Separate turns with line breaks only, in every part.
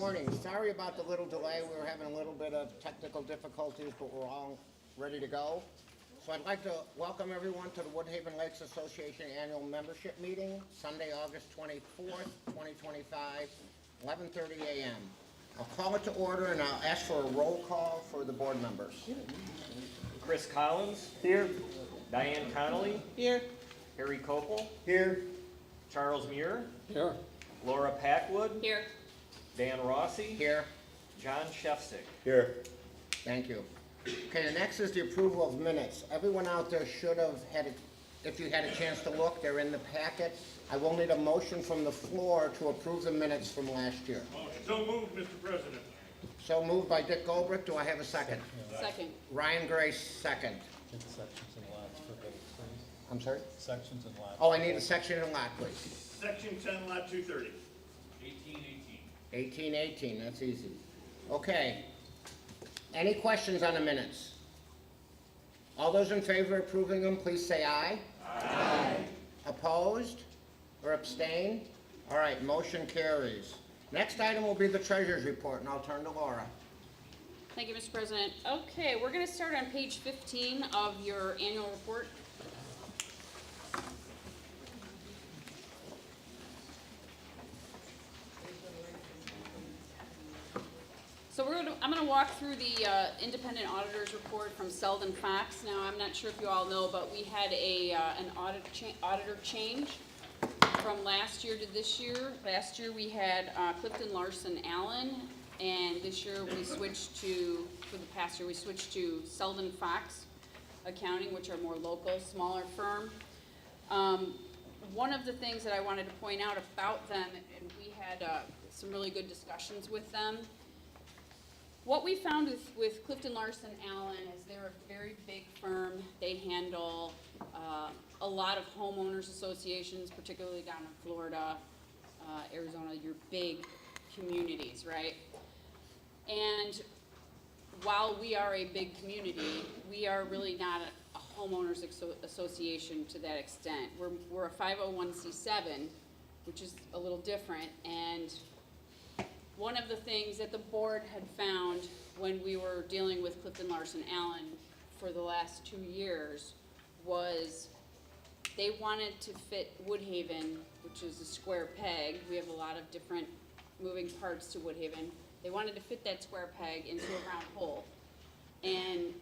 morning. Sorry about the little delay. We were having a little bit of technical difficulties, but we're all ready to go. So I'd like to welcome everyone to the Woodhaven Lakes Association Annual Membership Meeting, Sunday, August 24th, 2025, 11:30 a.m. I'll call it to order and I'll ask for a roll call for the board members.
Chris Collins. Here. Diane Connolly.
Here.
Harry Kopel.
Here.
Charles Muir.
Here.
Laura Packwood.
Here.
Dan Rossi.
Here.
John Shefstick.
Here. Thank you. Okay, the next is the approval of minutes. Everyone out there should have had, if you had a chance to look, they're in the packet. I will need a motion from the floor to approve the minutes from last year.
Motion so moved, Mr. President.
So moved by Dick Goldbrick. Do I have a second?
Second.
Ryan Grace, second.
Sections and lots for both, please.
I'm sorry?
Sections and lots.
Oh, I need a section and lot, please.
Section 10, lot 230.
1818, that's easy. Okay. Any questions on the minutes? All those in favor of approving them, please say aye. Aye. Opposed or abstain? All right, motion carries. Next item will be the treasurer's report, and I'll turn to Laura.
Thank you, Mr. President. Okay, we're going to start on page 15 of your annual report. So I'm going to walk through the independent auditor's report from Selden Fox. Now, I'm not sure if you all know, but we had an auditor change from last year to this year. Last year we had Clifton Larson Allen, and this year we switched to, for the past year, we switched to Selden Fox Accounting, which are more local, smaller firm. One of the things that I wanted to point out about them, and we had some really good discussions with them. What we found with Clifton Larson Allen is they're a very big firm. They handle a lot of homeowners associations, particularly down in Florida, Arizona, your big communities, right? And while we are a big community, we are really not a homeowners association to that extent. We're a 501c7, which is a little different, and one of the things that the board had found when we were dealing with Clifton Larson Allen for the last 2 years was they wanted to fit Woodhaven, which is a square peg. We have a lot of different moving parts to Woodhaven. They wanted to fit that square peg into a round hole. And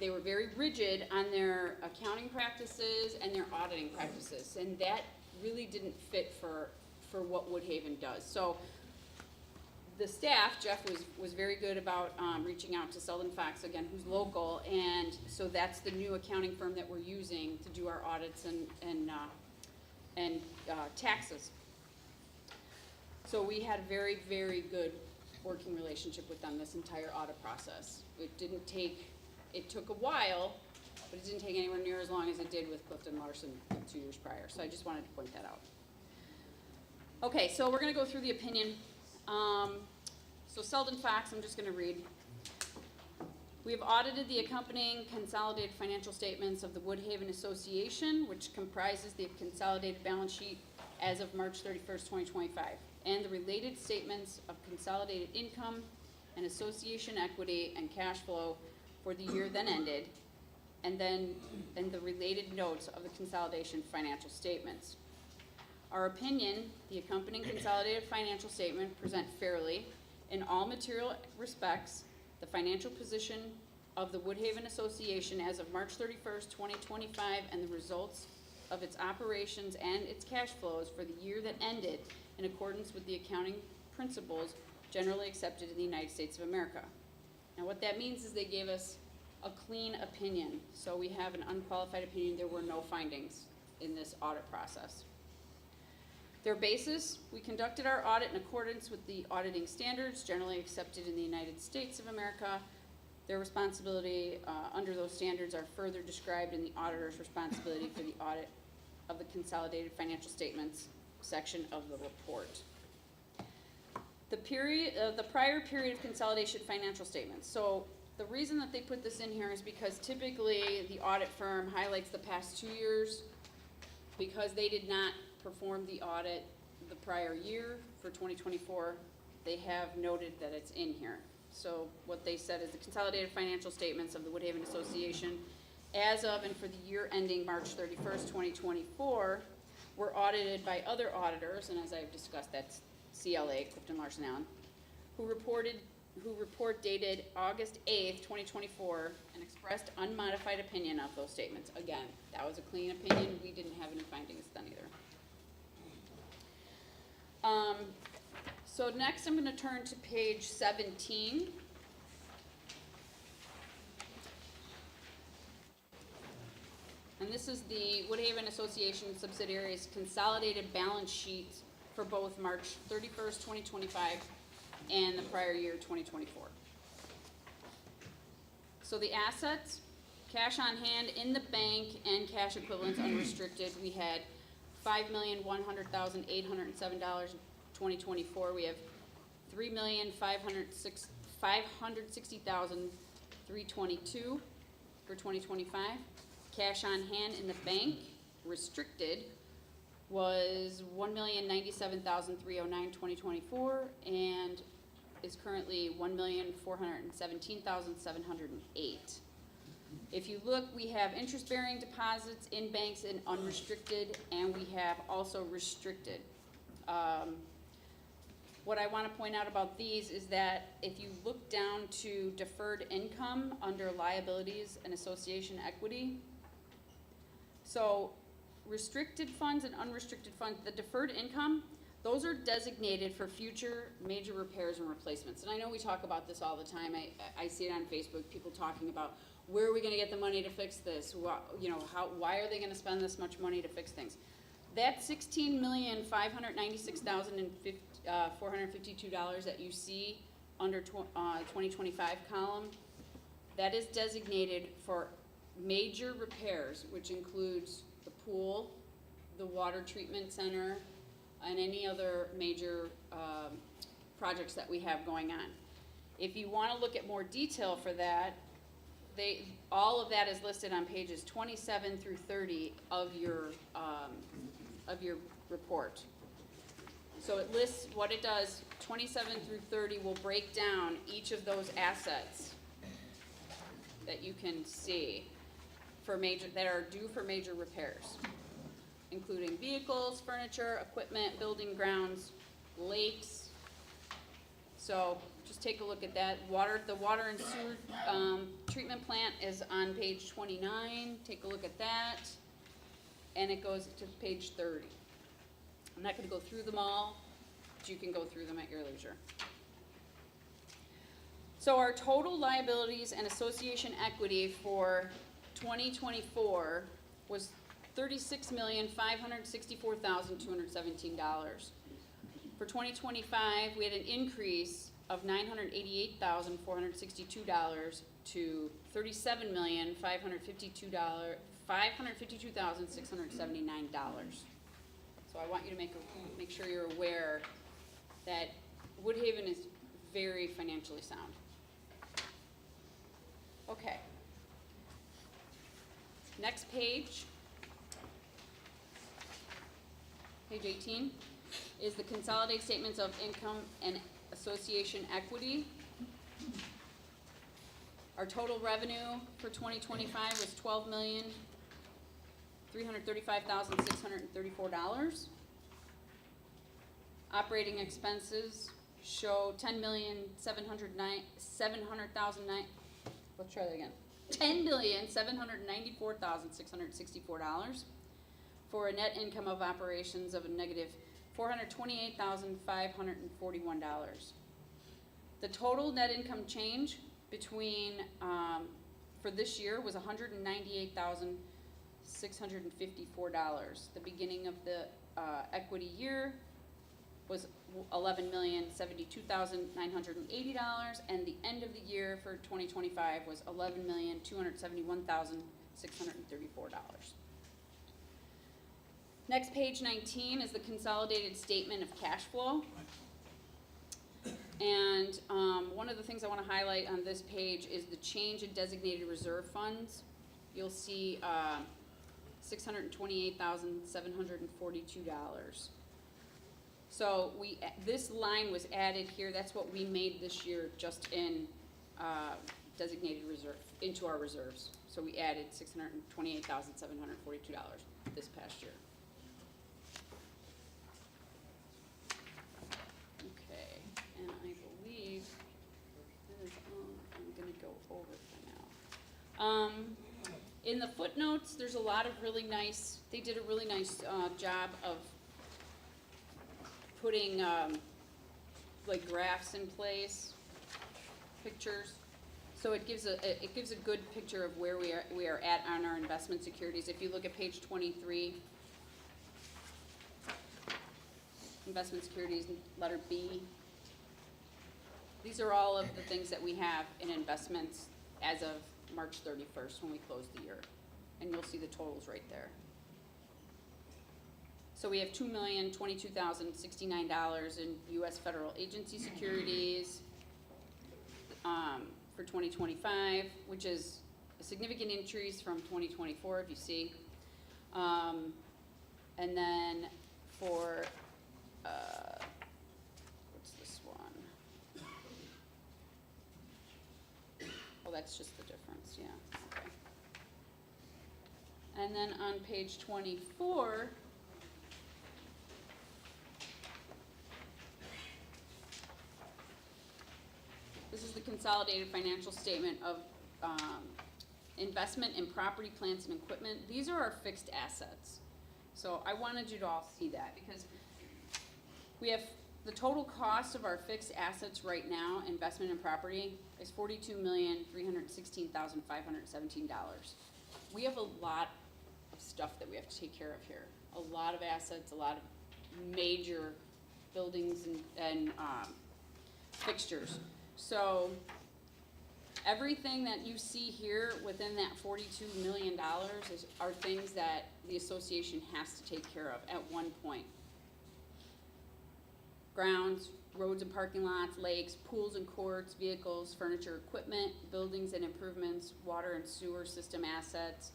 they were very rigid on their accounting practices and their auditing practices. And that really didn't fit for what Woodhaven does. So the staff, Jeff was very good about reaching out to Selden Fox, again, who's local, and so that's the new accounting firm that we're using to do our audits and taxes. So we had a very, very good working relationship with them this entire audit process. It took a while, but it didn't take anywhere near as long as it did with Clifton Larson 2 years prior, so I just wanted to point that out. Okay, so we're gonna go through the opinion. So Selden Fox, I'm just going to read. We have audited the accompanying consolidated financial statements of the Woodhaven Association, which comprises the consolidated balance sheet as of March 31st, 2025, and the related statements of consolidated income and association equity and cash flow for the year then ended, and the related notes of the consolidation financial statements. Our opinion, the accompanying consolidated financial statement present fairly, in all material respects, the financial position of the Woodhaven Association as of March 31st, 2025, and the results of its operations and its cash flows for the year that ended in accordance with the accounting principles generally accepted in the United States of America. Now what that means is they gave us a clean opinion. So we have an unqualified opinion. There were no findings in this audit process. Their basis, we conducted our audit in accordance with the auditing standards generally accepted in the United States of America. Their responsibility under those standards are further described in the auditor's responsibility for the audit of the consolidated financial statements section of the report. The prior period of consolidation financial statements. So the reason that they put this in here is because typically the audit firm highlights the past 2 years because they did not perform the audit the prior year for 2024. they have noted that it's in here. So what they said is the consolidated financial statements of the Woodhaven Association as of and for the year ending March 31st, 2024, were audited by other auditors, and as I've discussed, that's CLA, Clifton Larson Allen, who report dated August 8th, 2024, and expressed unmodified opinion of those statements. Again, that was a clean opinion. We didn't have any findings done either. So next I'm going to turn to page 17. And this is the Woodhaven Association subsidiaries consolidated balance sheets for both March 31st, 2025 and the prior year, 2024. So the assets, cash on hand in the bank and cash equivalents unrestricted, we had $5,100,807 in 2024. We have $3,560,322 for 2025. Cash on hand in the bank, restricted, was $1,097,309 2024, and is currently $1,417,708. If you look, we have interest-bearing deposits in banks and unrestricted, and we have also restricted. What I want to point out about these is that if you look down to deferred income under liabilities and association equity, so restricted funds and unrestricted funds, the deferred income, those are designated for future major repairs and replacements. And I know we talk about this all the time. I see it on Facebook, people talking about where are we going to get the money to fix this? Why are they going to spend this much money to fix things? That $16,596,452 that you see under 2025 column, that is designated for major repairs, which includes the pool, the water treatment center, and any other major projects that we have going on. If you want to look at more detail for that, all of that is listed on pages 27 through 30 of your report. So it lists what it does. 27 through 30 will break down each of those assets that you can see that are due for major repairs, including vehicles, furniture, equipment, building grounds, lakes. So just take a look at that. The water and sewer treatment plant is on page 29. Take a look at that. And it goes to page 30. I'm not going to go through them all, but you can go through them at your leisure. So our total liabilities and association equity for 2024 was $36,564,217. For 2025, we had an increase of $988,462 to $37,552,679. So I want you to make sure you're aware that Woodhaven is very financially sound. Okay. Next page, page 18, is the consolidated statements of income and association equity. Our total revenue for 2025 was $12,335,634. Operating expenses show let's try that again. $10,794,664 for a net income of operations of a negative $428,541. The total net income change between for this year was $198,654. The beginning of the equity year was $11,072,980, and the end of the year for 2025 was $11,271,634. Next, page 19 is the consolidated statement of cash flow. And one of the things I want to highlight on this page is the change in designated reserve funds. You'll see $628,742. So this line was added here, that's what we made this year just in, designated reserve, into our reserves. So we added $628,742 this past year. Okay, and I believe that is all I'm gonna go over for now. In the footnotes, there's a lot of really nice, they did a really nice, job of putting, like graphs in place, pictures. So it gives a good picture of where we are at on our investment securities. If you look at page 23, investment securities, letter B. These are all of the things that we have in investments as of March 31st when we close the year. And you'll see the totals right there. So we have $2,022,069 in U.S. federal agency securities for 2025, which is a significant increase from 2024, if you see. And then for, what's this one? Oh, that's just the difference, yeah, okay. And then on page 24, this is the consolidated financial statement of investment in property, plants, and equipment. These are our fixed assets. So I wanted you to all see that because we have the total cost of our fixed assets right now, investment in property, is $42,316,517. We have a lot of stuff that we have to take care of here. A lot of assets, a lot of major buildings and fixtures. So everything that you see here within that $42 million are things that the association has to take care of at one point. Grounds, roads and parking lots, lakes, pools and courts, vehicles, furniture, equipment, buildings and improvements, water and sewer system assets.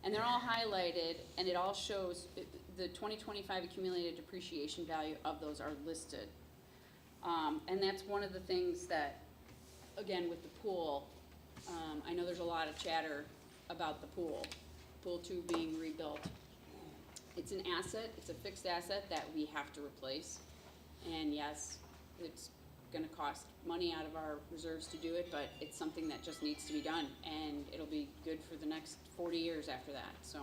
And they're all highlighted, and it all shows the 2025 accumulated depreciation value of those are listed. And that's one of the things that, again, with the pool, I know there's a lot of chatter about the pool 2 being rebuilt. It's an asset, it's a fixed asset that we have to replace. And yes, it's gonna cost money out of our reserves to do it, but it's something that just needs to be done, and it'll be good for the next 40 years after that. So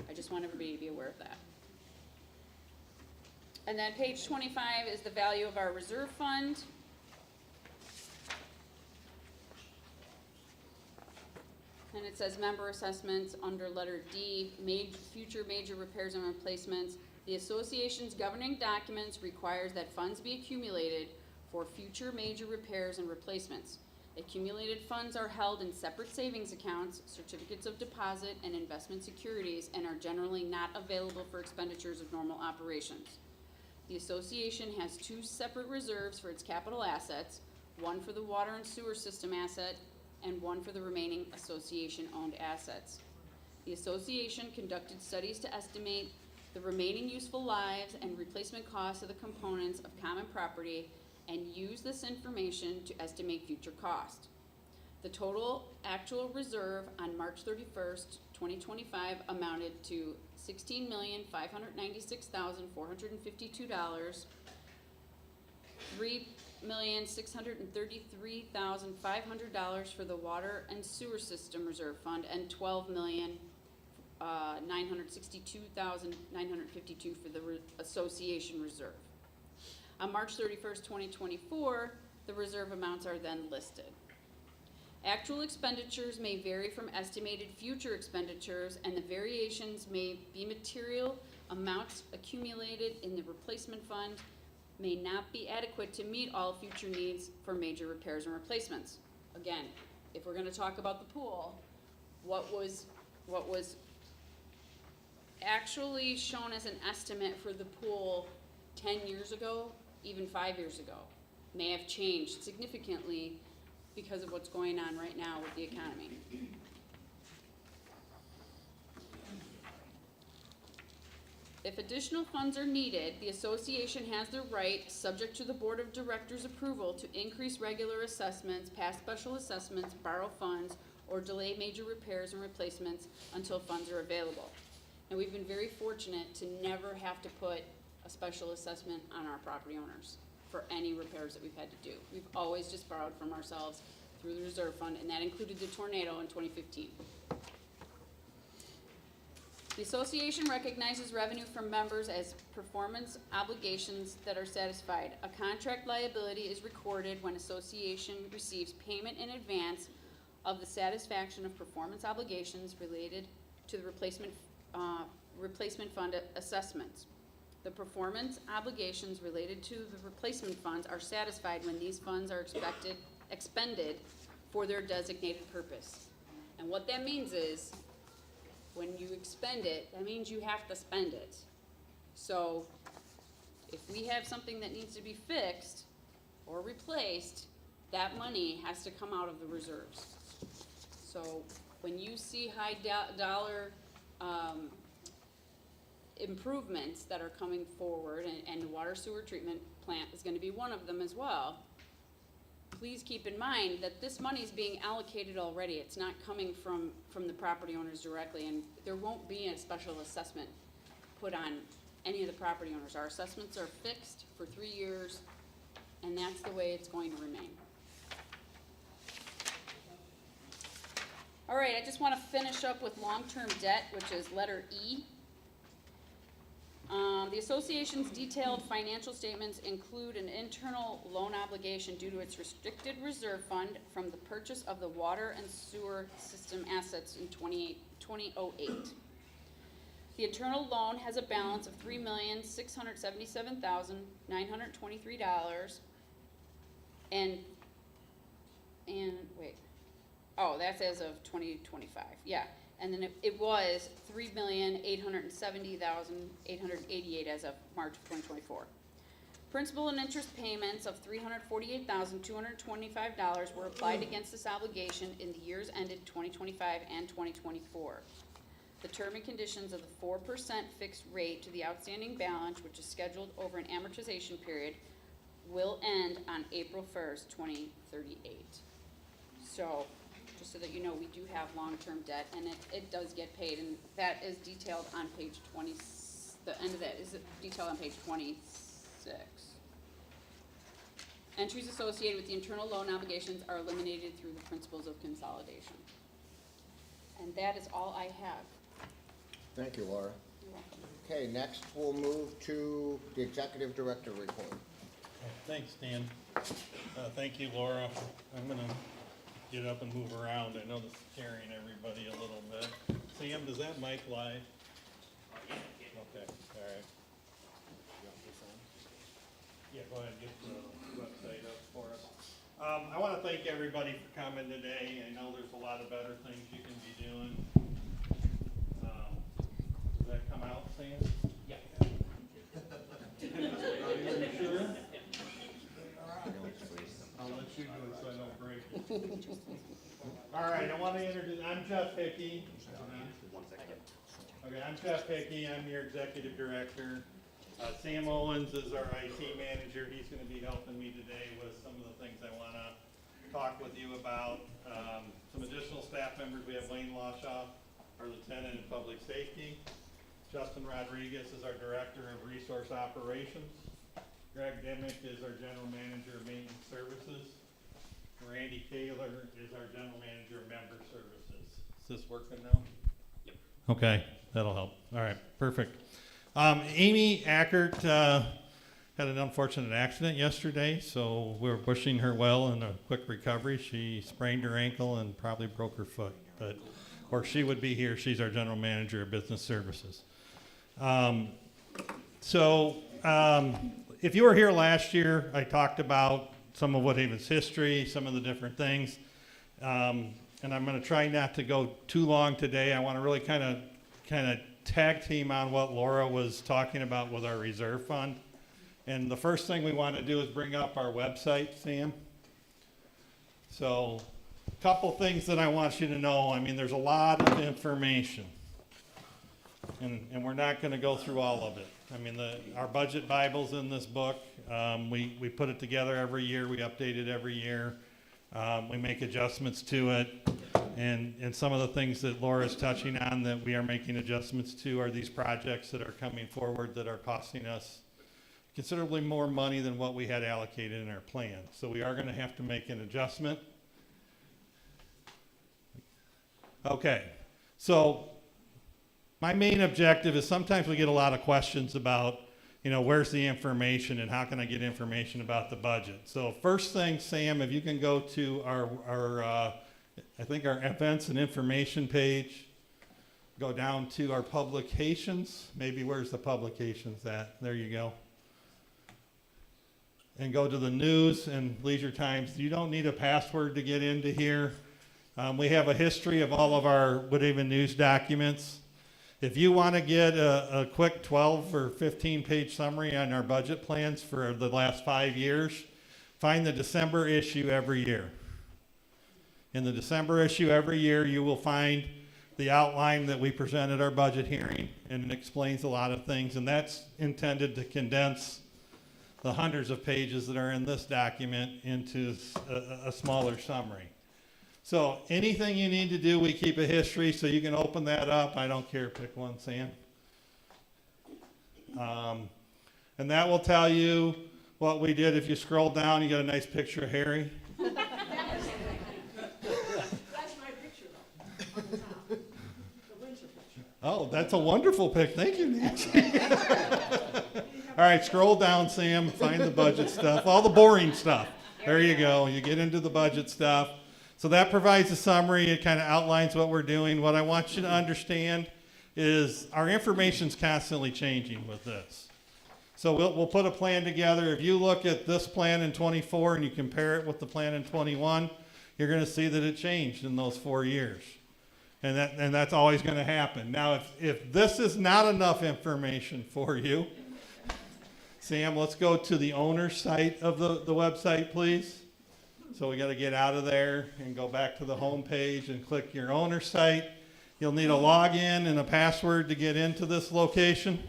I just want everybody to be aware of that. And then page 25 is the value of our reserve fund. And it says member assessments under letter D, future major repairs and replacements. The association's governing documents requires that funds be accumulated for future major repairs and replacements. Accumulated funds are held in separate savings accounts, certificates of deposit, and investment securities, and are generally not available for expenditures of normal operations. The association has 2 separate reserves for its capital assets, one for the water and sewer system asset, and one for the remaining association-owned assets. The association conducted studies to estimate the remaining useful lives and replacement costs of the components of common property and use this information to estimate future cost. The total actual reserve on March 31st, 2025 amounted to $16,596,452, $3,633,500 for the water and sewer system reserve fund, and $12,962,952 for the association reserve. On March 31st, 2024, the reserve amounts are then listed. Actual expenditures may vary from estimated future expenditures, and the variations may be material. Amounts accumulated in the replacement fund may not be adequate to meet all future needs for major repairs and replacements. Again, if we're going to talk about the pool, what was actually shown as an estimate for the pool 10 years ago, even 5 years ago, may have changed significantly because of what's going on right now with the economy. If additional funds are needed, the association has the right, subject to the board of directors' approval, to increase regular assessments, pass special assessments, borrow funds, or delay major repairs and replacements until funds are available. And we've been very fortunate to never have to put a special assessment on our property owners for any repairs that we've had to do. We've always just borrowed from ourselves through the reserve fund, and that included the tornado in 2015. The association recognizes revenue from members as performance obligations that are satisfied. A contract liability is recorded when association receives payment in advance of the satisfaction of performance obligations related to the replacement fund assessments. The performance obligations related to the replacement funds are satisfied when these funds are expended for their designated purpose. And what that means is, when you expend it, that means you have to spend it. So if we have something that needs to be fixed or replaced, that money has to come out of the reserves. So when you see high dollar improvements that are coming forward, and the water sewer treatment plant is gonna be one of them as well, please keep in mind that this money is being allocated already. It's not coming from the property owners directly, and there won't be a special assessment put on any of the property owners. Our assessments are fixed for 3 years, and that's the way it's going to remain. All right, I just want to finish up with long-term debt, which is letter E. The association's detailed financial statements include an internal loan obligation due to its restricted reserve fund from the purchase of the water and sewer system assets in 2008. The internal loan has a balance of $3,677,923 and wait. Oh, that's as of 2025, yeah. And then it was $3,870,888 as of March of 2024. Principal and interest payments of $348,225 were applied against this obligation in the years ended 2025 and 2024. The term and conditions of the 4% fixed rate to the outstanding balance, which is scheduled over an amortization period, will end on April 1st, 2038. So, just so that you know, we do have long-term debt, and it does get paid, and that is detailed on page 20, the end of that is detailed on page 26. Entries associated with the internal loan obligations are eliminated through the principles of consolidation. And that is all I have.
Thank you, Laura.
You're welcome.
Okay, next we'll move to the executive director report.
Thanks, Dan. Thank you, Laura. I'm gonna get up and move around. I know this is carrying everybody a little bit. Sam, does that mic live? Okay, all right. Yeah, go ahead and get the website up for us. I want to thank everybody for coming today. I know there's a lot of better things you can be doing. Does that come out, Sam? Yeah. Are you sure? I'll let you do it so I don't break it. All right, I want to introduce, I'm Jeff Hickey. Okay, I'm Jeff Hickey, I'm your executive director. Sam Owens is our IT manager. He's going to be helping me today with some of the things I want to talk with you about. Some additional staff members, we have Wayne Lawshaw, our lieutenant in public safety. Justin Rodriguez is our director of resource operations. Greg Dimick is our general manager of maintenance services. Randy Taylor is our general manager of member services. Is this working now? Yep. Okay, that'll help. All right, perfect. Amy Ackert had an unfortunate accident yesterday, so we're wishing her well and a quick recovery. She sprained her ankle and probably broke her foot, or she would be here. She's our general manager of business services. If you were here last year, I talked about some of Woodhaven's history, some of the different things, and I'm going to try not to go too long today. I want to really kind of tag team on what Laura was talking about with our reserve fund. And the first thing we want to do is bring up our website, Sam. So, a couple things that I want you to know. I mean, there's a lot of information. And we're not gonna go through all of it. I mean, our budget Bible's in this book. We put it together every year, we update it every year. We make adjustments to it. And some of the things that Laura's touching on that we are making adjustments to are these projects that are coming forward that are costing us considerably more money than what we had allocated in our plan. So we are gonna have to make an adjustment. Okay, so my main objective is sometimes we get a lot of questions about, you know, where's the information and how can I get information about the budget? So first thing, Sam, if you can go to our I think our events and information page, go down to our publications, maybe where's the publications at? There you go. And go to the news and leisure times. You don't need a password to get into here. We have a history of all of our Woodhaven news documents. If you want to get a quick 12 or 15 page summary on our budget plans for the last 5 years, find the December issue every year. In the December issue every year, you will find the outline that we present at our budget hearing, and it explains a lot of things, and that's intended to condense the hundreds of pages that are in this document into a smaller summary. So anything you need to do, we keep a history, so you can open that up. I don't care, pick one, Sam. And that will tell you what we did. If you scroll down, you got a nice picture of Harry.
That's my picture though, on the top, the winter picture.
Oh, that's a wonderful pick. Thank you, Nancy. All right, scroll down, Sam. Find the budget stuff, all the boring stuff. There you go. You get into the budget stuff. So that provides a summary. It kind of outlines what we're doing. What I want you to understand is our information's constantly changing with this. So we'll put a plan together. If you look at this plan in 24 and you compare it with the plan in 21, you're going to see that it changed in those 4 years. And that's always going to happen. Now, if this is not enough information for you, Sam, let's go to the owner's site of the website, please. So we got to get out of there and go back to the home page and click your owner's site. You'll need a login and a password to get into this location.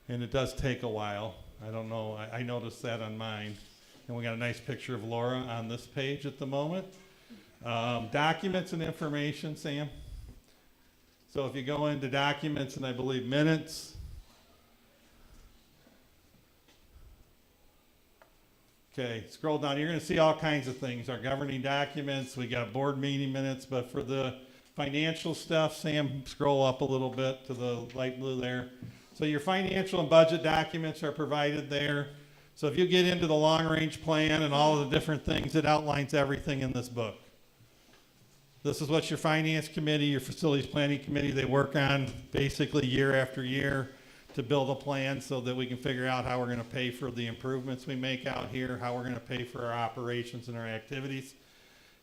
And it does take a while. I don't know, I noticed that on mine. And we got a nice picture of Laura on this page at the moment. Documents and information, Sam. So if you go into documents and I believe minutes. Okay, scroll down. You're going to see all kinds of things. Our governing documents, we got board meeting minutes, but for the financial stuff, Sam, scroll up a little bit to the light blue there. So your financial and budget documents are provided there. So if you get into the long-range plan and all of the different things, it outlines everything in this book. This is what your finance committee, your facilities planning committee, they work on basically year after year to build a plan so that we can figure out how we're going to pay for the improvements we make out here, how we're going to pay for our operations and our activities.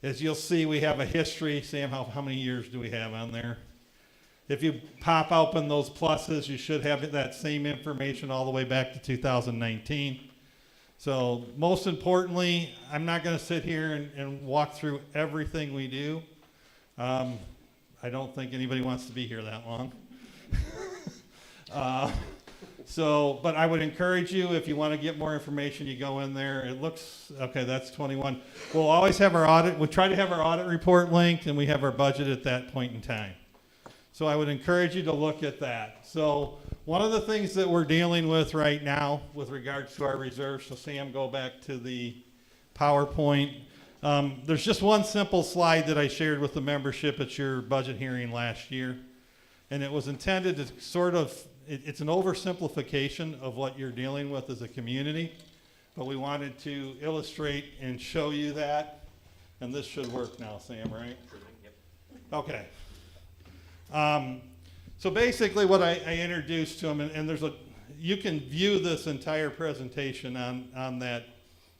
As you'll see, we have a history. Sam, how many years do we have on there? If you pop open those pluses, you should have that same information all the way back to 2019. So most importantly, I'm not going to sit here and walk through everything we do. I don't think anybody wants to be here that long. But I would encourage you, if you want to get more information, you go in there. It looks, okay, that's 21. We'll always have our audit. We try to have our audit report linked, and we have our budget at that point in time. So I would encourage you to look at that. So one of the things that we're dealing with right now with regards to our reserves, so Sam, go back to the PowerPoint. There's just one simple slide that I shared with the membership at your budget hearing last year. And it was intended to sort of, it's an oversimplification of what you're dealing with as a community. But we wanted to illustrate and show you that. And this should work now, Sam, right? Okay. So basically what I introduced to them, and there's you can view this entire presentation on that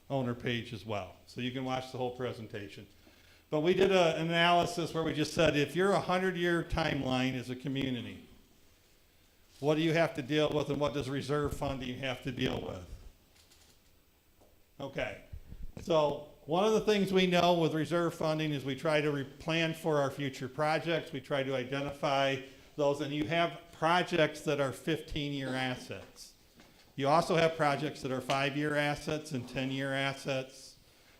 owner page as well. So you can watch the whole presentation. But we did an analysis where we just said, if you're 100-year timeline as a community, what do you have to deal with and what does reserve funding have to deal with? Okay. So one of the things we know with reserve funding is we try to plan for our future projects. We try to identify those, and you have projects that are 15-year assets. You also have projects that are 5-year assets and 10-year assets.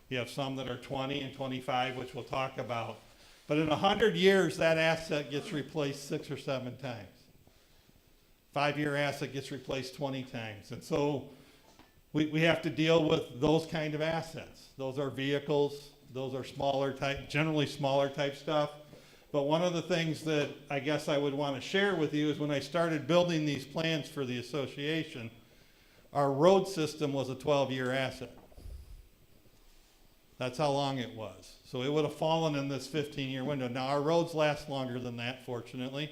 You have some that are 20 and 25, which we'll talk about. But in 100 years, that asset gets replaced 6 or 7 times. 5-year asset gets replaced 20 times. And so we have to deal with those kind of assets. Those are vehicles, those are smaller type, generally smaller type stuff. But one of the things that I guess I would want to share with you is when I started building these plans for the association, our road system was a 12-year asset. That's how long it was. So it would have fallen in this 15-year window. Now our roads last longer than that, fortunately.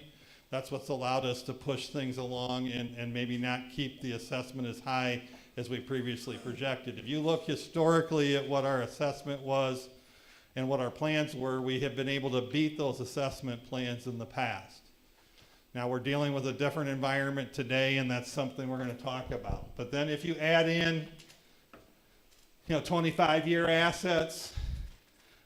That's what's allowed us to push things along and maybe not keep the assessment as high as we previously projected. If you look historically at what our assessment was and what our plans were, we have been able to beat those assessment plans in the past. Now we're dealing with a different environment today, and that's something we're going to talk about. But then if you add in, 25-year assets,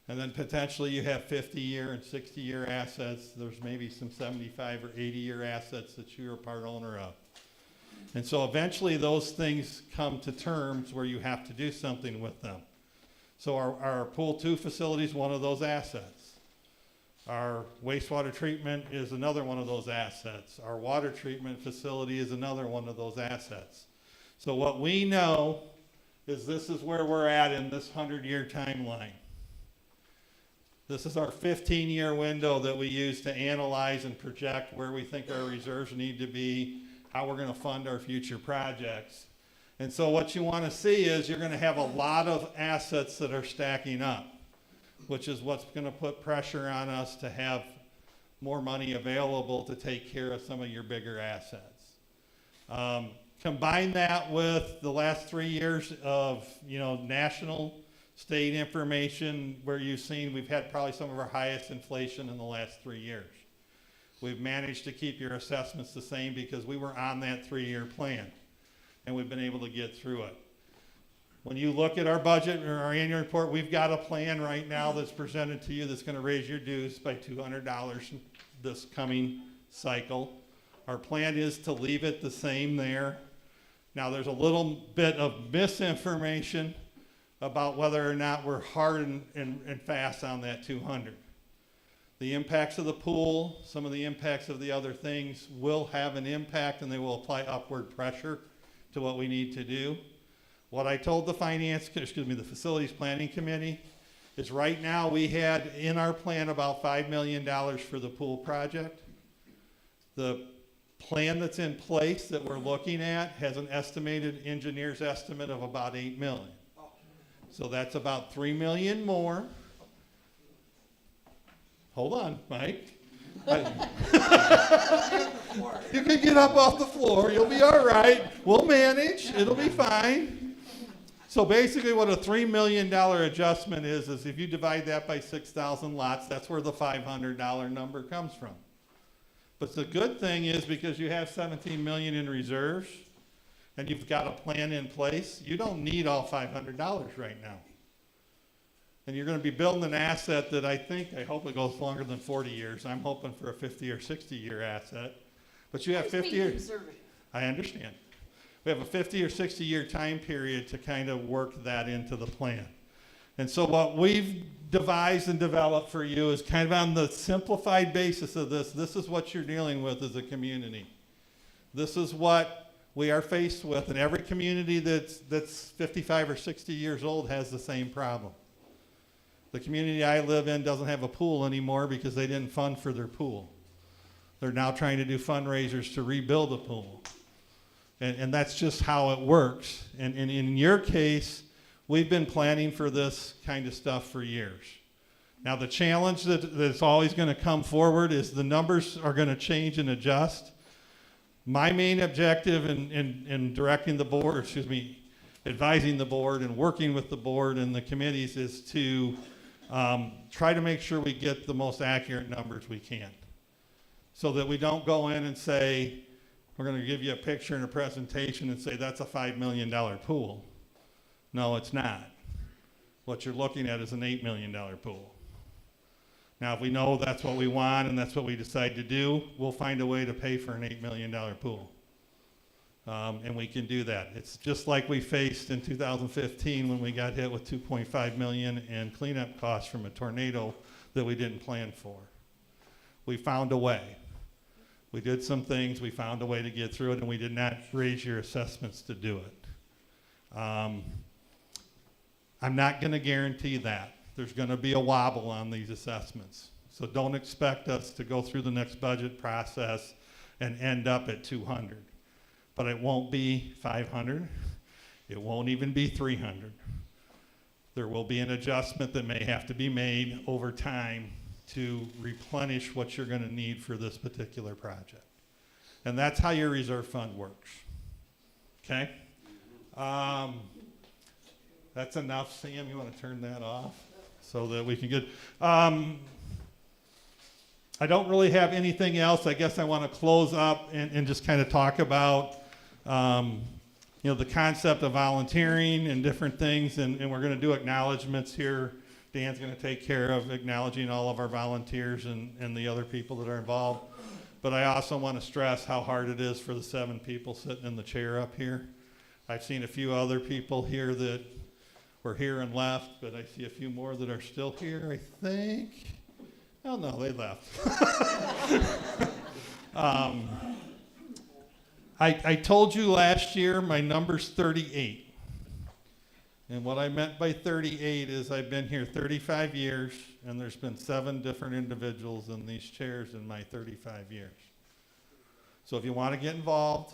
and then potentially you have 50-year and 60-year assets, there's maybe some 75 or 80-year assets that you're a part owner of. And so eventually those things come to terms where you have to do something with them. So our Pool 2 facility is one of those assets. Our wastewater treatment is another one of those assets. Our water treatment facility is another one of those assets. So what we know is this is where we're at in this 100-year timeline. This is our 15-year window that we use to analyze and project where we think our reserves need to be, how we're going to fund our future projects. And so what you want to see is you're going to have a lot of assets that are stacking up, which is what's going to put pressure on us to have more money available to take care of some of your bigger assets. Combine that with the last 3 years of national state information where you've seen we've had probably some of our highest inflation in the last 3 years. We've managed to keep your assessments the same because we were on that 3-year plan, and we've been able to get through it. When you look at our budget or our annual report, we've got a plan right now that's presented to you that's going to raise your dues by $200 this coming cycle. Our plan is to leave it the same there. Now there's a little bit of misinformation about whether or not we're hard and fast on that 200. The impacts of the pool, some of the impacts of the other things will have an impact, and they will apply upward pressure to what we need to do. What I told the the facilities planning committee is right now we had in our plan about $5 million for the pool project. The plan that's in place that we're looking at has an estimated engineer's estimate of about $8 million. So that's about $3 million more. Hold on, Mike. You can get up off the floor. You'll be all right. We'll manage. It'll be fine. So basically what a $3 million adjustment is if you divide that by 6,000 lots, that's where the $500 number comes from. But the good thing is because you have $17 million in reserves and you've got a plan in place, you don't need all $500 right now. And you're going to be building an asset that I hope it goes longer than 40 years. I'm hoping for a 50 or 60-year asset. But you have 50 years. I understand. We have a 50 or 60-year time period to kind of work that into the plan. And so what we've devised and developed for you is kind of on the simplified basis of this. This is what you're dealing with as a community. This is what we are faced with. And every community that's 55 or 60 years old has the same problem. The community I live in doesn't have a pool anymore because they didn't fund for their pool. They're now trying to do fundraisers to rebuild a pool. And that's just how it works. And in your case, we've been planning for this kind of stuff for years. Now the challenge that's always going to come forward is the numbers are going to change and adjust. My main objective in directing the board, advising the board and working with the board and the committees is to try to make sure we get the most accurate numbers we can, so that we don't go in and say, we're going to give you a picture and a presentation and say that's a $5 million pool. No, it's not. What you're looking at is an $8 million pool. Now, if we know that's what we want and that's what we decide to do, we'll find a way to pay for an $8 million pool. And we can do that. It's just like we faced in 2015 when we got hit with $2.5 million in cleanup costs from a tornado that we didn't plan for. We found a way. We did some things, we found a way to get through it, and we did not raise your assessments to do it. I'm not gonna guarantee that. There's gonna be a wobble on these assessments. So don't expect us to go through the next budget process and end up at 200. But it won't be 500. It won't even be 300. There will be an adjustment that may have to be made over time to replenish what you're gonna need for this particular project. And that's how your reserve fund works, okay? That's enough, Sam, you wanna turn that off so that we can get, I don't really have anything else. I guess I wanna close up and just kind of talk about you know, the concept of volunteering and different things, and we're going to do acknowledgements here. Dan's going to take care of acknowledging all of our volunteers and the other people that are involved. But I also want to stress how hard it is for the 7 people sitting in the chair up here. I've seen a few other people here that were here and left, but I see a few more that are still here, I think. Oh no, they left. I told you last year my number's 38. And what I meant by 38 is I've been here 35 years, and there's been 7 different individuals in these chairs in my 35 years. So if you want to get involved,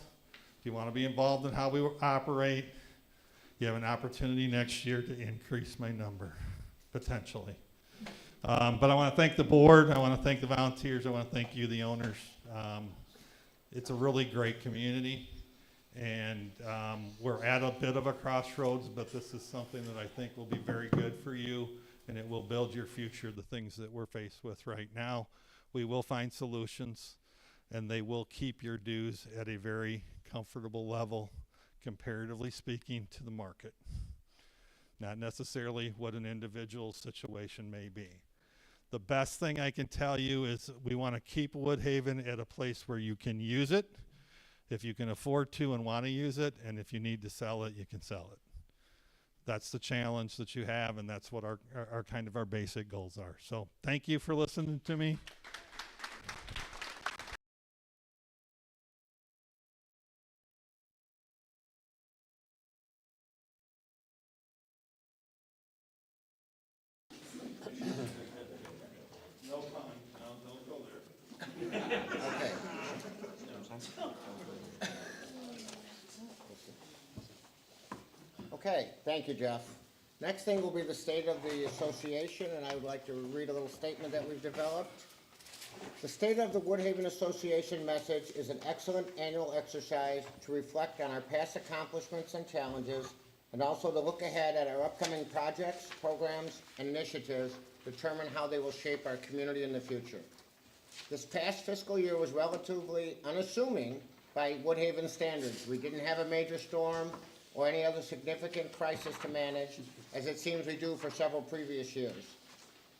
if you want to be involved in how we operate, you have an opportunity next year to increase my number, potentially. But I want to thank the board, I want to thank the volunteers, I want to thank you, the owners. It's a really great community, and we're at a bit of a crossroads, but this is something that I think will be very good for you, and it will build your future, the things that we're faced with right now. We will find solutions, and they will keep your dues at a very comfortable level, comparatively speaking, to the market. Not necessarily what an individual situation may be. The best thing I can tell you is we want to keep Woodhaven at a place where you can use it, if you can afford to and want to use it, and if you need to sell it, you can sell it. That's the challenge that you have, and that's what our kind of our basic goals are. So thank you for listening to me.
Okay. Okay, thank you, Jeff. Next thing will be the state of the association, and I would like to read a little statement that we've developed. The State of the Woodhaven Association message is an excellent annual exercise to reflect on our past accomplishments and challenges, and also to look ahead at our upcoming projects, programs, and initiatives to determine how they will shape our community in the future. This past fiscal year was relatively unassuming by Woodhaven standards. We didn't have a major storm or any other significant crisis to manage, as it seems we do for several previous years.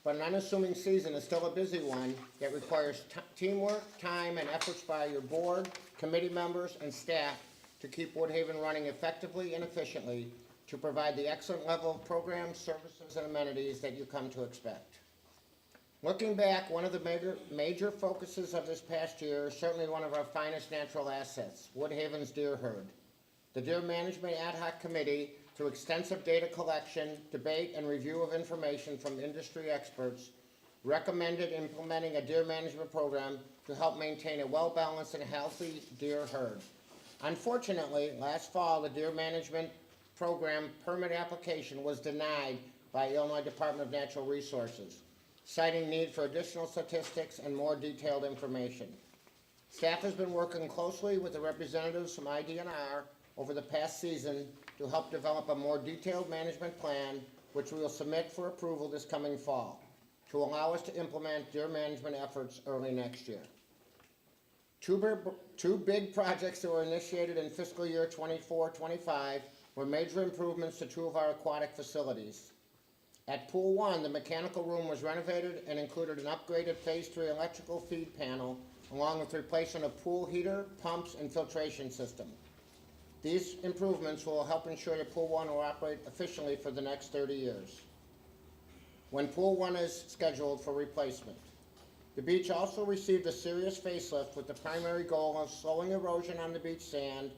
But an unassuming season is still a busy one that requires teamwork, time, and efforts by your board, committee members, and staff to keep Woodhaven running effectively and efficiently to provide the excellent level of programs, services, and amenities that you come to expect. Looking back, one of the major focuses of this past year is certainly one of our finest natural assets, Woodhaven's deer herd. The Deer Management Ad Hoc Committee, through extensive data collection, debate, and review of information from industry experts, recommended implementing a deer management program to help maintain a well-balanced and healthy deer herd. Unfortunately, last fall, the deer management program permit application was denied by Illinois Department of Natural Resources, citing need for additional statistics and more detailed information. Staff has been working closely with the representatives from IDNR over the past season to help develop a more detailed management plan, which we will submit for approval this coming fall, to allow us to implement deer management efforts early next year. Two big projects that were initiated in fiscal year 24-25 were major improvements to 2 of our aquatic facilities. At Pool 1, the mechanical room was renovated and included an upgraded Phase 3 electrical feed panel, along with replacement of pool heater, pumps, and filtration system. These improvements will help ensure that Pool 1 will operate efficiently for the next 30 years, when Pool 1 is scheduled for replacement. The beach also received a serious facelift with the primary goal of slowing erosion on the beach sand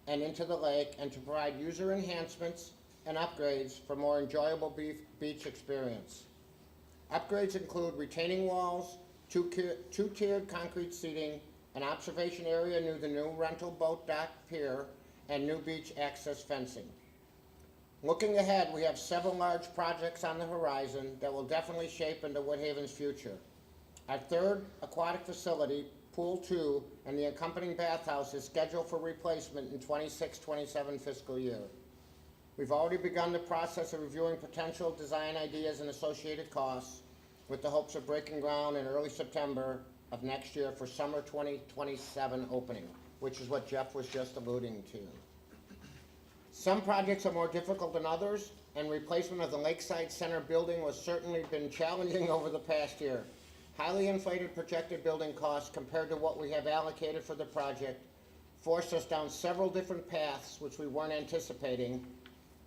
and into the lake, and to provide user enhancements and upgrades for more enjoyable beach experience. Upgrades include retaining walls, two-tiered concrete seating, an observation area near the new rental boat dock pier, and new beach access fencing. Looking ahead, we have several large projects on the horizon that will definitely shape into Woodhaven's future. Our third aquatic facility, Pool 2, and the accompanying bathhouse is scheduled for replacement in 26-27 fiscal year. We've already begun the process of reviewing potential design ideas and associated costs, with the hopes of breaking ground in early September of next year for summer 2027 opening, which is what Jeff was just alluding to. Some projects are more difficult than others, and replacement of the Lakeside Center building has certainly been challenging over the past year. Highly inflated projected building costs compared to what we have allocated for the project forced us down several different paths which we weren't anticipating.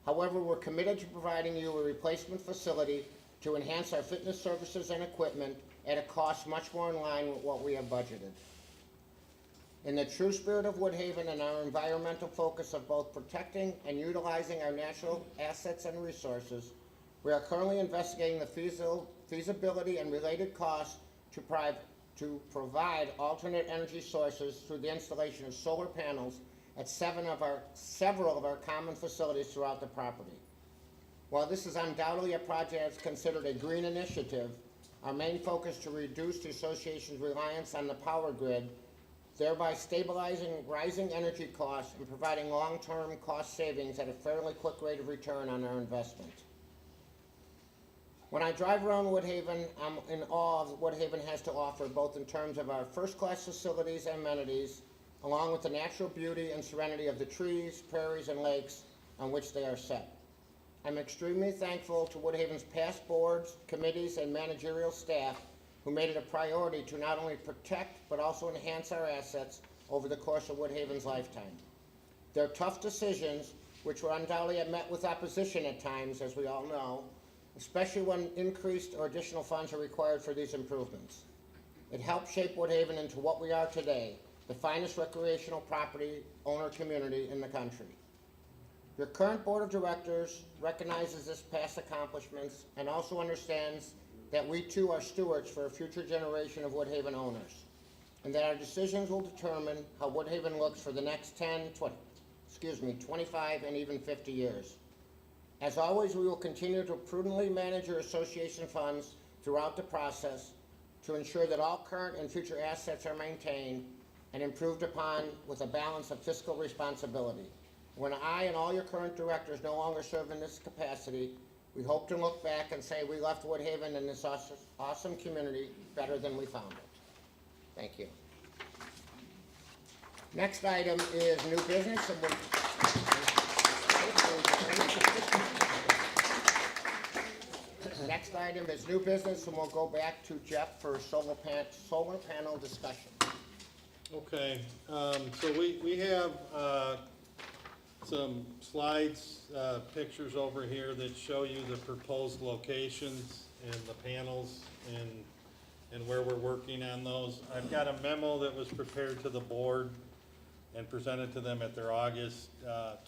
However, we're committed to providing you a replacement facility to enhance our fitness services and equipment at a cost much more in line with what we have budgeted. In the true spirit of Woodhaven and our environmental focus of both protecting and utilizing our natural assets and resources, we are currently investigating the feasibility and related costs to provide alternate energy sources through the installation of solar panels at several of our common facilities throughout the property. While this is undoubtedly a project that's considered a green initiative, our main focus is to reduce the association's reliance on the power grid, thereby stabilizing rising energy costs and providing long-term cost savings at a fairly quick rate of return on our investment. When I drive around Woodhaven, I'm in awe of what Woodhaven has to offer, both in terms of our first-class facilities and amenities, along with the natural beauty and serenity of the trees, prairies, and lakes on which they are set. I'm extremely thankful to Woodhaven's past boards, committees, and managerial staff who made it a priority to not only protect but also enhance our assets over the course of Woodhaven's lifetime. Their tough decisions, which were undoubtedly met with opposition at times, as we all know, especially when increased or additional funds are required for these improvements. It helped shape Woodhaven into what we are today, the finest recreational property owner community in the country. Your current board of directors recognizes this past accomplishments and also understands that we too are stewards for a future generation of Woodhaven owners, and that our decisions will determine how Woodhaven looks for the next 25, and even 50 years. As always, we will continue to prudently manage your association funds throughout the process to ensure that all current and future assets are maintained and improved upon with a balance of fiscal responsibility. When I and all your current directors no longer serve in this capacity, we hope to look back and say we left Woodhaven and this awesome community better than we found it. Thank you. Next item is new business. Next item is new business, and we'll go back to Jeff for solar panel discussion.
Okay, so we have some slides, pictures over here that show you the proposed locations and the panels and where we're working on those. I've got a memo that was prepared to the board and presented to them at their August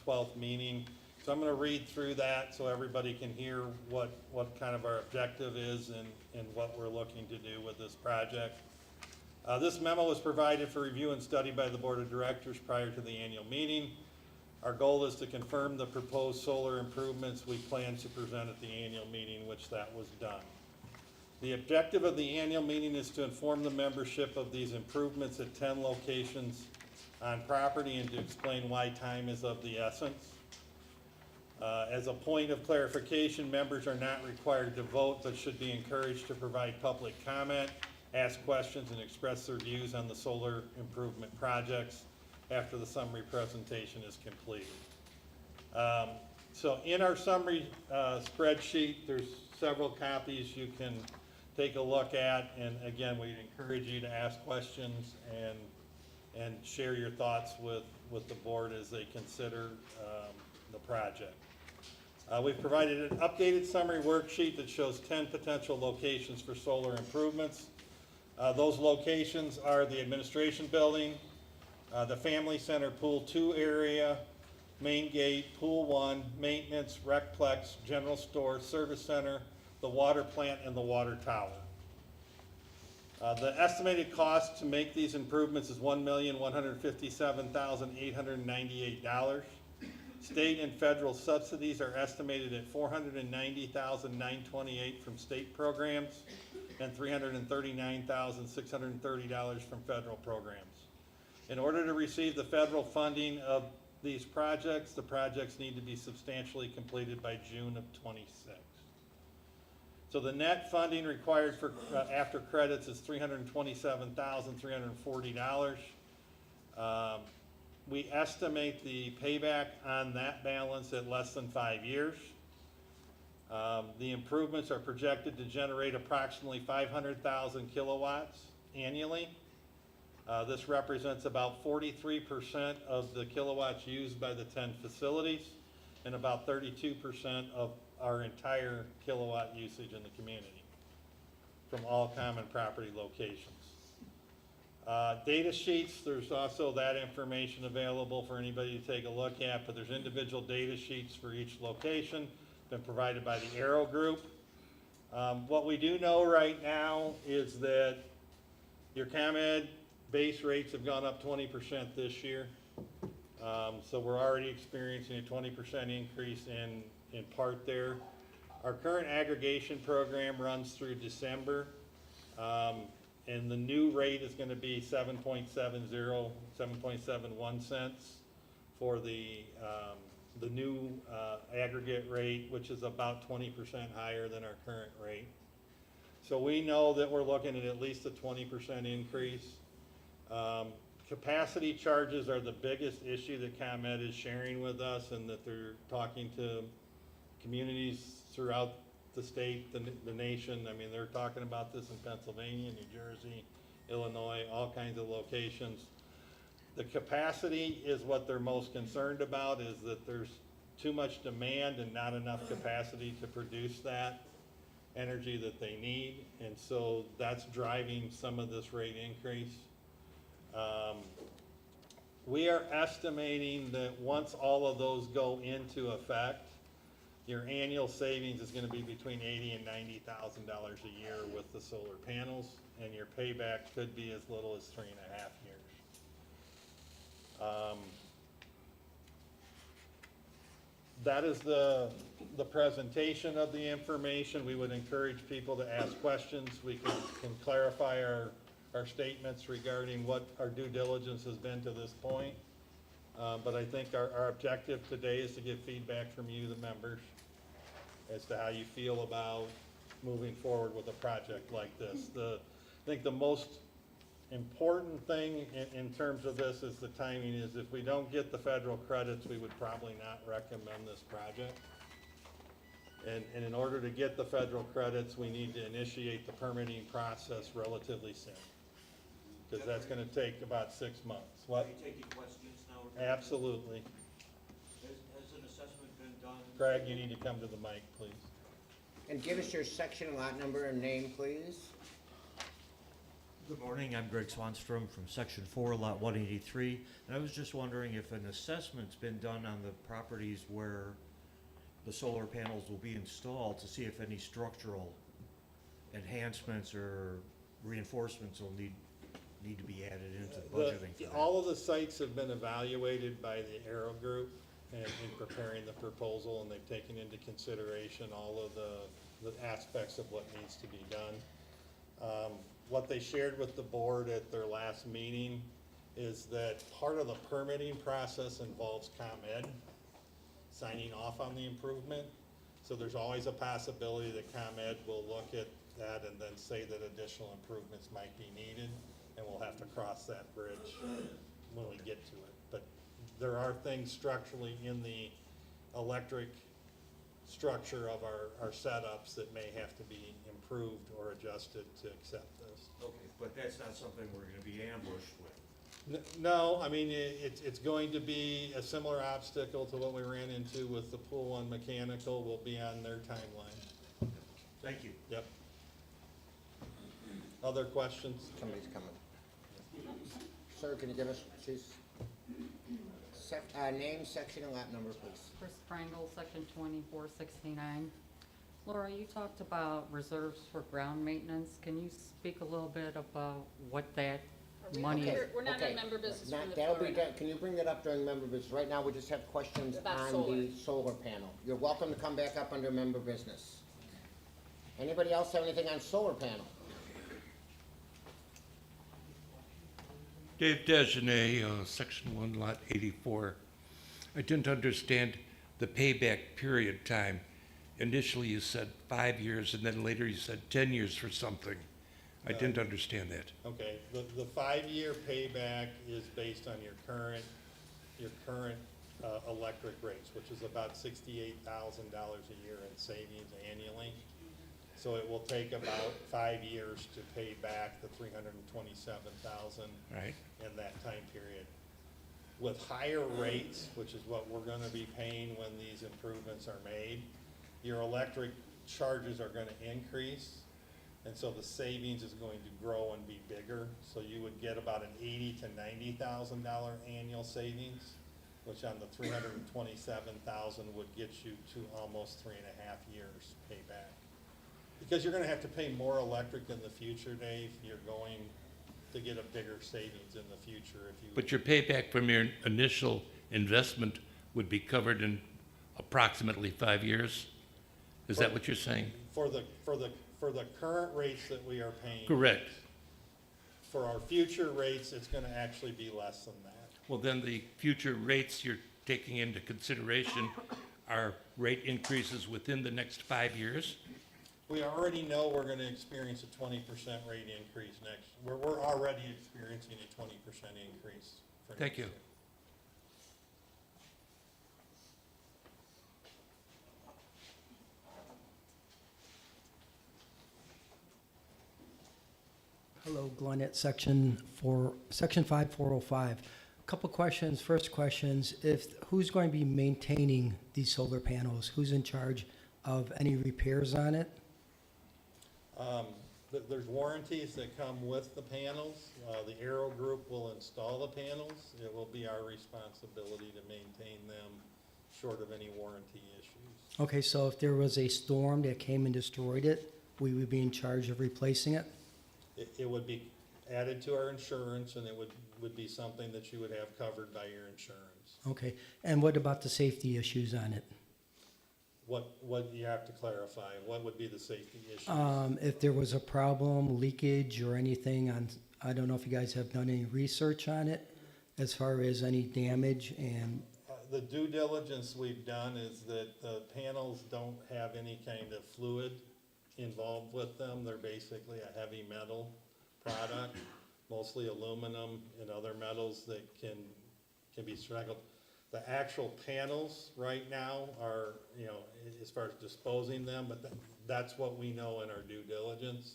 12th meeting. So I'm going to read through that so everybody can hear what kind of our objective is and what we're looking to do with this project. This memo was provided for review and study by the board of directors prior to the annual meeting. Our goal is to confirm the proposed solar improvements we plan to present at the annual meeting, which that was done. The objective of the annual meeting is to inform the membership of these improvements at 10 locations on property and to explain why time is of the essence. As a point of clarification, members are not required to vote but should be encouraged to provide public comment, ask questions, and express their views on the solar improvement projects after the summary presentation is completed. So in our summary spreadsheet, there's several copies you can take a look at, and again, we'd encourage you to ask questions and share your thoughts with the board as they consider the project. We've provided an updated summary worksheet that shows 10 potential locations for solar improvements. Those locations are the administration building, the family center pool 2 area, main gate, pool 1, maintenance, recplex, general store, service center, the water plant, and the water tower. The estimated cost to make these improvements is $1,157,898. State and federal subsidies are estimated at $490,928 from state programs and $339,630 from federal programs. In order to receive the federal funding of these projects, the projects need to be substantially completed by June of '26. So the net funding required for after credits is $327,340. We estimate the payback on that balance at less than 5 years. The improvements are projected to generate approximately 500,000 kilowatts annually. This represents about 43% of the kilowatts used by the 10 facilities and about 32% of our entire kilowatt usage in the community from all common property locations. Data sheets, there's also that information available for anybody to take a look at, but there's individual data sheets for each location, been provided by the Aero Group. What we do know right now is that your ComEd base rates have gone up 20% this year. So we're already experiencing a 20% increase in part there. Our current aggregation program runs through December. And the new rate is gonna be 7.71 cents for the new aggregate rate, which is about 20% higher than our current rate. So we know that we're looking at least a 20% increase. Capacity charges are the biggest issue that ComEd is sharing with us, and that they're talking to communities throughout the state, the nation. I mean, they're talking about this in Pennsylvania, New Jersey, Illinois, all kinds of locations. The capacity is what they're most concerned about, is that there's too much demand and not enough capacity to produce that energy that they need. And so that's driving some of this rate increase. We are estimating that once all of those go into effect, your annual savings is gonna be between $80,000 and $90,000 a year with the solar panels, and your payback could be as little as 3.5 years. That is the presentation of the information. We would encourage people to ask questions. We can clarify our statements regarding what our due diligence has been to this point. But I think our objective today is to get feedback from you, the members, as to how you feel about moving forward with a project like this. I think the most important thing in terms of this is the timing. Is if we don't get the federal credits, we would probably not recommend this project. And in order to get the federal credits, we need to initiate the permitting process relatively soon, because that's gonna take about 6 months. What?
Are you taking questions now?
Absolutely.
Has an assessment been done?
Craig, you need to come to the mic, please.
And give us your section, lot number, and name, please.
Good morning, I'm Greg Swanstrom from Section 4, Lot 183. And I was just wondering if an assessment's been done on the properties where the solar panels will be installed, to see if any structural enhancements or reinforcements will need to be added into the budgeting for that.
All of the sites have been evaluated by the Aero Group in preparing the proposal, and they've taken into consideration all of the aspects of what needs to be done. What they shared with the board at their last meeting is that part of the permitting process involves ComEd signing off on the improvement. So there's always a possibility that ComEd will look at that and then say that additional improvements might be needed, and we'll have to cross that bridge when we get to it. But there are things structurally in the electric structure of our setups that may have to be improved or adjusted to accept this.
Okay, but that's not something we're gonna be ambushed with.
No, I mean, it's going to be a similar obstacle to what we ran into with the pool and mechanical, will be on their timeline.
Thank you.
Yep. Other questions?
Somebody's coming. Sir, can you give us, name, section, and lot number, please?
Chris Prangle, section 2469. Laura, you talked about reserves for ground maintenance. Can you speak a little bit about what that money is?
We're not
Okay.
in member business
Not-
from the
that'll
floor
be
right now.
done. Can you bring that up during member business? Right now, we just have questions
About
on
solar.
the solar panel. You're welcome to come back up under member business. Anybody else have anything on solar panel?
Dave Dejanay, Section 1, Lot 84. I didn't understand the payback period time. Initially, you said 5 years, and then later you said 10 years for something. I didn't understand that.
Okay, the 5-year payback is based on your current electric rates, which is about $68,000 a year in savings annually. So it will take about 5 years to pay back the $327,000
Right.
in that time period. With higher rates, which is what we're gonna be paying when these improvements are made, your electric charges are gonna increase, and so the savings is going to grow and be bigger. So you would get about an $80,000 to $90,000 annual savings, which on the $327,000 would get you to almost 3.5 years payback. Because you're gonna have to pay more electric in the future, Dave, you're going to get a bigger savings in the future if you.
But your payback from your initial investment would be covered in approximately 5 years? Is that what you're saying?
For the current rates that we are paying.
Correct.
For our future rates, it's gonna actually be less than that.
Well, then the future rates you're taking into consideration are rate increases within the next 5 years?
We already know we're gonna experience a 20% rate increase next, we're already experiencing a 20% increase for
Thank
next
you.
year.
Hello, Glenn at Section 5405. Couple questions. First questions, who's going to be maintaining these solar panels? Who's in charge of any repairs on it?
There's warranties that come with the panels. The Aero Group will install the panels. It will be our responsibility to maintain them, short of any warranty issues.
Okay, so if there was a storm that came and destroyed it, we would be in charge of replacing it?
It would be added to our insurance, and it would be something that you would have covered by your insurance.
Okay, and what about the safety issues on it?
What you have to clarify, what would be the safety issues?
If there was a problem, leakage or anything on, I don't know if you guys have done any research on it as far as any damage and,
The due diligence we've done is that the panels don't have any kind of fluid involved with them. They're basically a heavy metal product, mostly aluminum and other metals that can be struggled. The actual panels right now are, as far as disposing them, but that's what we know in our due diligence.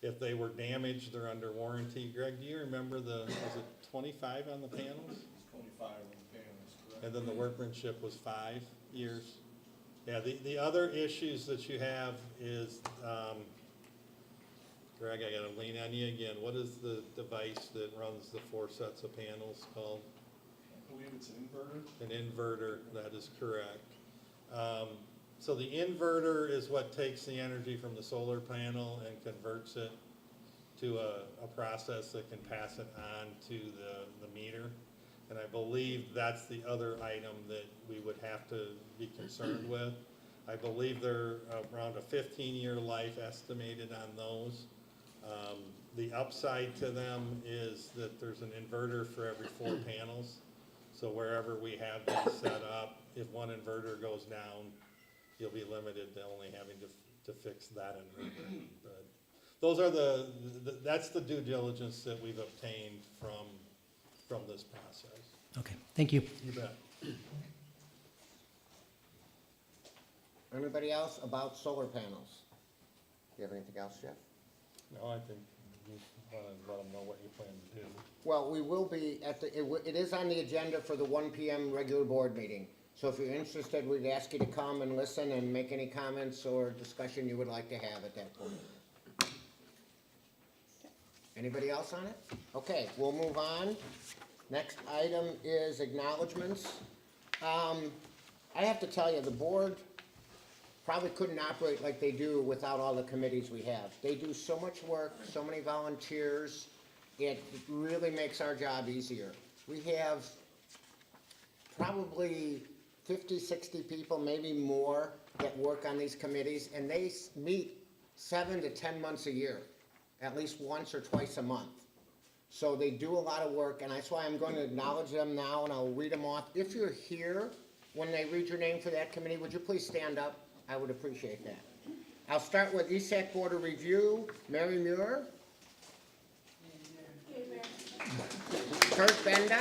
If they were damaged, they're under warranty. Greg, do you remember was it 25 on the panels?
25 on the panels, correct?
And then the workmanship was 5 years? Yeah, the other issues that you have is, Greg, I gotta lean on you again. What is the device that runs the 4 sets of panels called?
I believe it's an inverter.
An inverter, that is correct. So the inverter is what takes the energy from the solar panel and converts it to a process that can pass it on to the meter. And I believe that's the other item that we would have to be concerned with. I believe they're around a 15-year life estimated on those. The upside to them is that there's an inverter for every 4 panels. So wherever we have these set up, if one inverter goes down, you'll be limited to only having to fix that inverter. But those are that's the due diligence that we've obtained from this process.
okay, thank you.
You bet.
Anybody else about solar panels? Do you have anything else, Jeff?
No, I think you want to let them know what you plan to do.
Well, we will be at the, it is on the agenda for the 1 PM regular board meeting. So if you're interested, we'd ask you to come and listen and make any comments or discussion you would like to have at that point. Anybody else on it? Okay, we'll move on. Next item is acknowledgements. I have to tell you, the board probably couldn't operate like they do without all the committees we have. They do so much work, so many volunteers. It really makes our job easier. We have probably 50, 60 people, maybe more, that work on these committees, and they meet 7 to 10 months a year, at least once or twice a month. So they do a lot of work, and that's why I'm going to acknowledge them now, and I'll read them off. If you're here when they read your name for that committee, would you please stand up? I would appreciate that. I'll start with ESAC Board of Review, Mary Muir. Kurt Benda.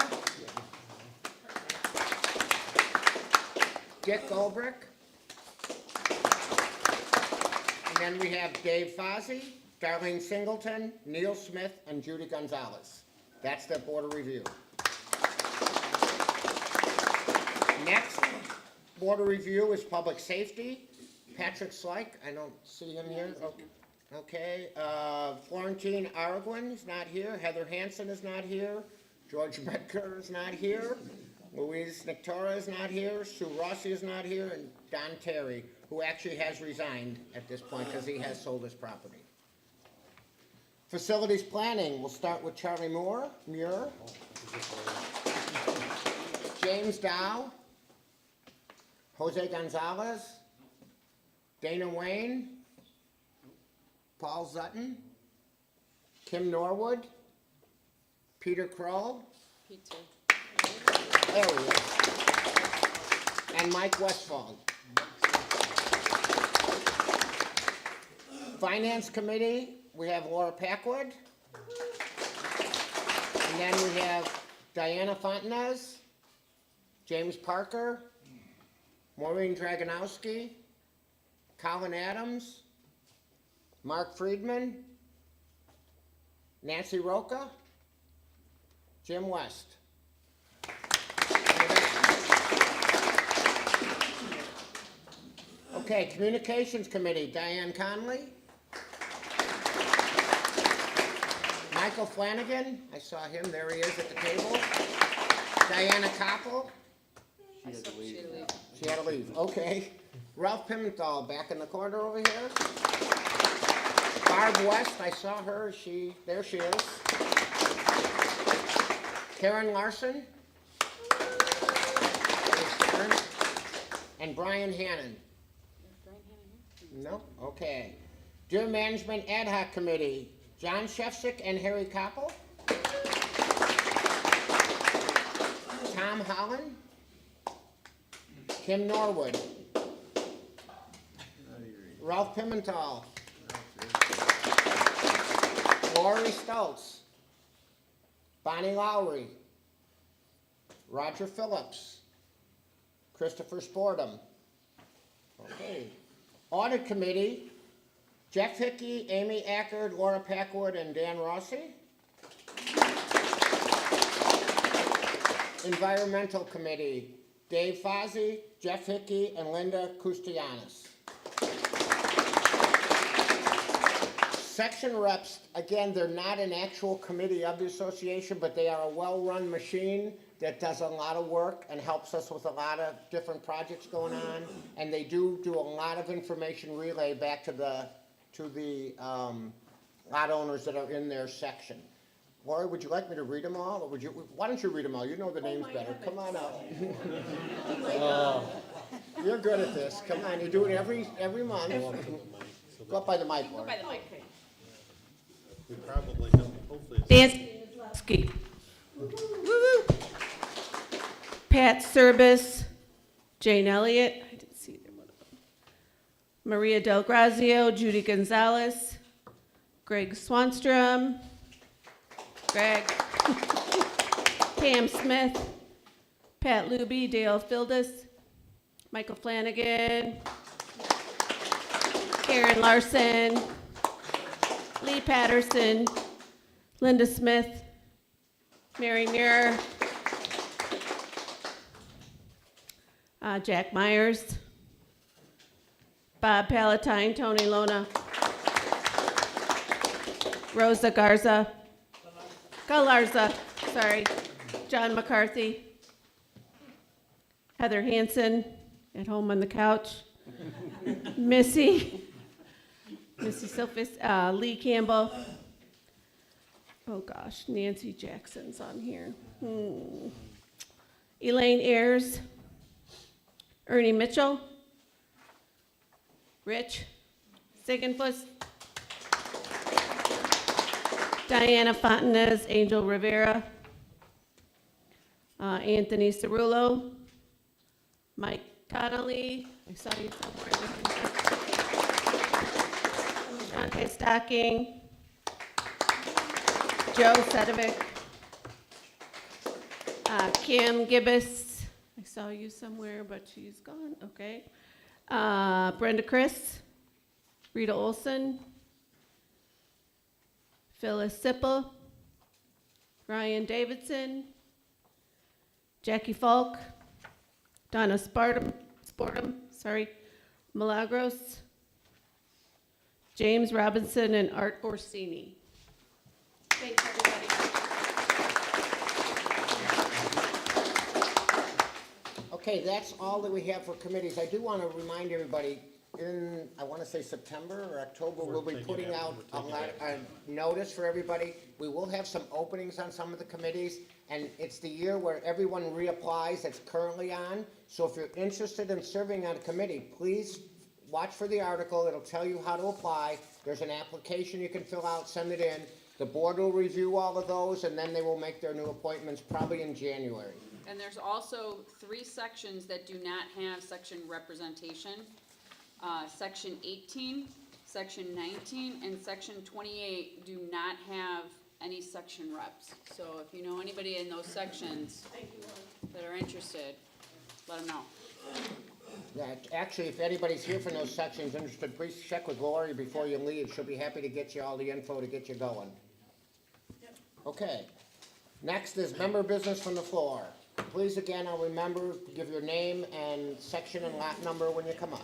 Dick Goldbrick. And then we have Dave Fozzie, Darlene Singleton, Neil Smith, and Judy Gonzalez. That's the Board of Review. Next Board of Review is Public Safety. Patrick Slyke, I don't see him here. Okay. Florentine Arguin is not here. Heather Hansen is not here. George Medker is not here. Louise Nictora is not here. Sue Rossi is not here. And Don Terry, who actually has resigned at this point because he has sold his property. Facilities Planning, we'll start with Charlie Muir. James Dow. Jose Gonzalez. Dana Wayne. Paul Zutton. Kim Norwood. Peter Kroll.
Peter.
There we go. And Mike Westfall. Finance Committee, we have Laura Packwood. And then we have Diana Fontanez, James Parker, Maureen Draganowski, Colin Adams, Mark Friedman, Nancy Roca, Jim West. Okay, Communications Committee, Diane Conley. Michael Flanagan, I saw him, there he is at the table. Diana Koppel. She had to leave, okay. Ralph Pimental, back in the corner over here. Barb West, I saw her, there she is. Karen Larson. There's Karen. And Brian Hannon. No? Okay. Deer Management Ad Hoc Committee, John Shefsick and Harry Koppel. Tom Holland. Kim Norwood. Ralph Pimental. Lori Stoltz. Bonnie Lowry. Roger Phillips. Christopher Sportum. Okay. Audit Committee, Jeff Hickey, Amy Ackard, Laura Packwood, and Dan Rossi. Environmental Committee, Dave Fozzie, Jeff Hickey, and Linda Kustianis. Section reps, again, they're not an actual committee of the association, but they are a well-run machine that does a lot of work and helps us with a lot of different projects going on. And they do a lot of information relay back to the lot owners that are in their section. Lori, would you like me to read them all, or why don't you read them all? You know the names better. Come on up. You're good at this. Come on, you do it every month. Go up by the mic,
Go
Lori.
by the mic.
We probably don't, hopefully.
Nancy Pat Service, Jane Elliott, I didn't see them. Maria Del Grazio, Judy Gonzalez, Greg Swanstrom, Greg, Pam Smith, Pat Luby, Dale Fildis, Michael Flanagan, Karen Larson, Lee Patterson, Linda Smith, Mary Muir, Jack Myers, Bob Palatine, Tony Lona, Rosa Galarza, sorry, John McCarthy, Heather Hansen, at home on the couch, Missy Sophis, Lee Campbell. Oh gosh, Nancy Jackson's on here. Elaine Ayers, Ernie Mitchell, Rich Sigenfuss, Diana Fontanez, Angel Rivera, Anthony Cerullo, Mike Connolly, I saw you somewhere. Shante Stocking, Joe Sedovic, Kim Gibbous, I saw you somewhere, but she's gone, okay. Brenda Chris, Rita Olson, Phyllis Sipple, Ryan Davidson, Jackie Falk, Donna Sportum, Milagros, James Robinson, and Art Orsini. Thanks, everybody.
Okay, that's all that we have for committees. I do want to remind everybody, in, I want to say September or October, we'll be putting out a notice for everybody. We will have some openings on some of the committees, and it's the year where everyone reapplies that's currently on. So if you're interested in serving on a committee, please watch for the article. It'll tell you how to apply. There's an application you can fill out, send it in. The board will review all of those, and then they will make their new appointments probably in January.
And there's also 3 sections that do not have section representation. Section 18, Section 19, and Section 28 do not have any section reps. So if you know anybody in those sections that are interested, let them know.
Yeah, actually, if anybody's here from those sections interested, please check with Lori before you leave. She'll be happy to get you all the info to get you going. Okay. Next is member business from the floor. Please, again, I'll remember to give your name and section and lot number when you come up.